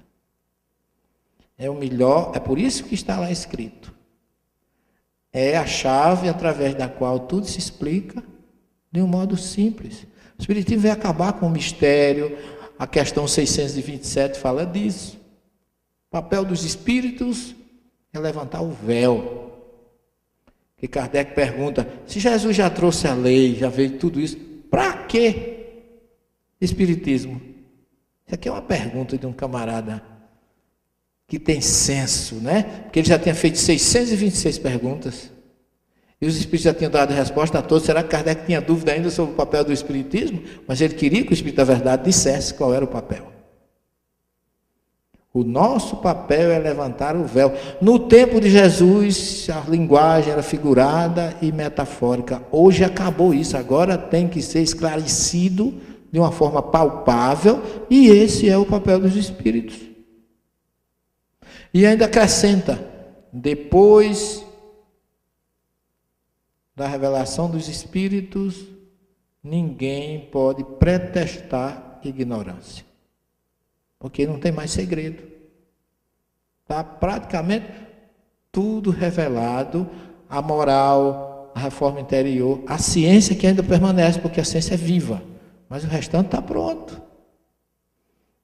É o melhor, é por isso que está lá escrito. É a chave através da qual tudo se explica de um modo simples. O Espiritismo vai acabar com o mistério. A questão 627 fala disso. O papel dos espíritos é levantar o véu. Que Kardec pergunta: se Jesus já trouxe a lei, já veio tudo isso, para que espiritismo? Isso aqui é uma pergunta de um camarada que tem senso, né? Porque ele já tinha feito 626 perguntas. E os espíritos já tinham dado a resposta a todos. Será que Kardec tinha dúvida ainda sobre o papel do espiritismo? Mas ele queria que o Espírito da Verdade dissesse qual era o papel. O nosso papel é levantar o véu. No tempo de Jesus, a linguagem era figurada e metafórica. Hoje acabou isso. Agora tem que ser esclarecido de uma forma palpável. E esse é o papel dos espíritos. E ainda acrescenta: depois da revelação dos espíritos, ninguém pode pretextar ignorância, porque não tem mais segredo. Está praticamente tudo revelado, a moral, a reforma interior, a ciência que ainda permanece, porque a ciência é viva, mas o restante está pronto.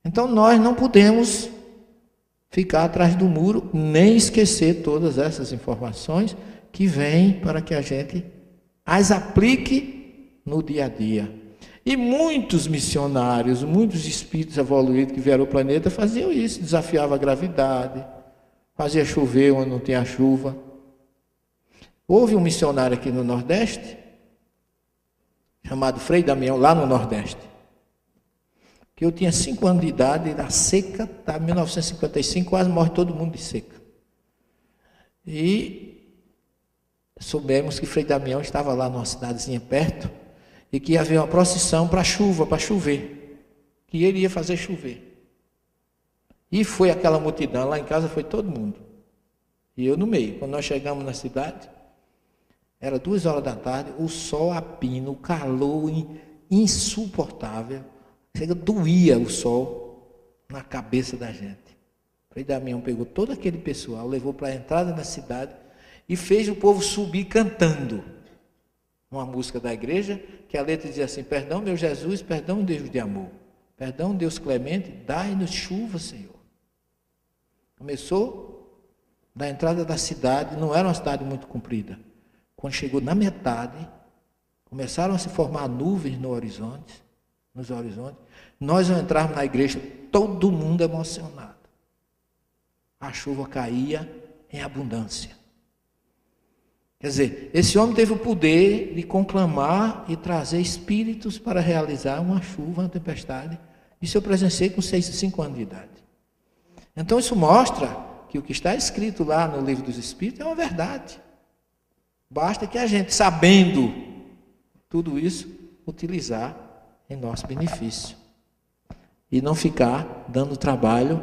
Então nós não podemos ficar atrás do muro, nem esquecer todas essas informações que vêm para que a gente as aplique no dia a dia. E muitos missionários, muitos espíritos evoluídos que vieram ao planeta faziam isso, desafiavam a gravidade, fazia chover onde não tinha chuva. Houve um missionário aqui no Nordeste, chamado Frei Damião, lá no Nordeste, que eu tinha 5 anos de idade, na seca, tá, 1955, quase morre todo mundo de seca. E soubemos que Frei Damião estava lá numa cidadezinha perto, e que ia haver uma procissão para chuva, para chover, que ele ia fazer chover. E foi aquela multidão, lá em casa foi todo mundo, e eu no meio. Quando nós chegamos na cidade, era 2 horas da tarde, o sol a pino, o calor insuportável, chega, doía o sol na cabeça da gente. Frei Damião pegou todo aquele pessoal, levou para a entrada da cidade e fez o povo subir cantando uma música da igreja, que a letra dizia assim: perdão, meu Jesus, perdão, Deus de amor. Perdão, Deus clemente, dai-nos chuva, Senhor. Começou da entrada da cidade, não era uma cidade muito comprida. Quando chegou na metade, começaram a se formar nuvens nos horizontes. Nós, ao entrarmos na igreja, todo mundo emocionado. A chuva caía em abundância. Quer dizer, esse homem teve o poder de conclamar e trazer espíritos para realizar uma chuva, uma tempestade. Isso eu presenciei com 5 anos de idade. Então isso mostra que o que está escrito lá no livro dos Espíritos é uma verdade. Basta que a gente, sabendo tudo isso, utilizar em nosso benefício. E não ficar dando trabalho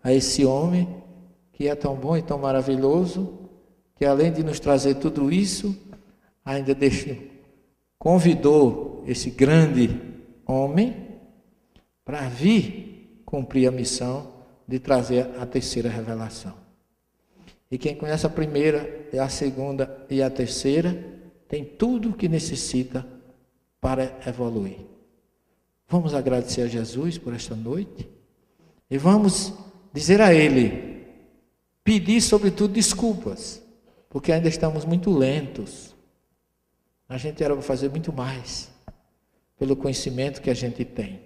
a esse homem que é tão bom e tão maravilhoso, que além de nos trazer tudo isso, ainda convidou esse grande homem para vir cumprir a missão de trazer a terceira revelação. E quem conhece a primeira, a segunda e a terceira, tem tudo o que necessita para evoluir. Vamos agradecer a Jesus por esta noite e vamos dizer a Ele, pedir sobretudo desculpas, porque ainda estamos muito lentos. A gente era para fazer muito mais, pelo conhecimento que a gente tem.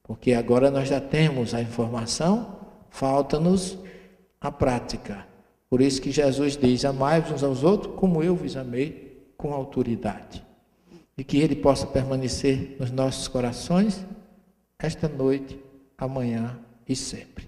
Porque agora nós já temos a informação, falta-nos a prática. Por isso que Jesus diz: amai-vos uns aos outros como eu vos amei, com autoridade. E que Ele possa permanecer nos nossos corações, esta noite, amanhã e sempre.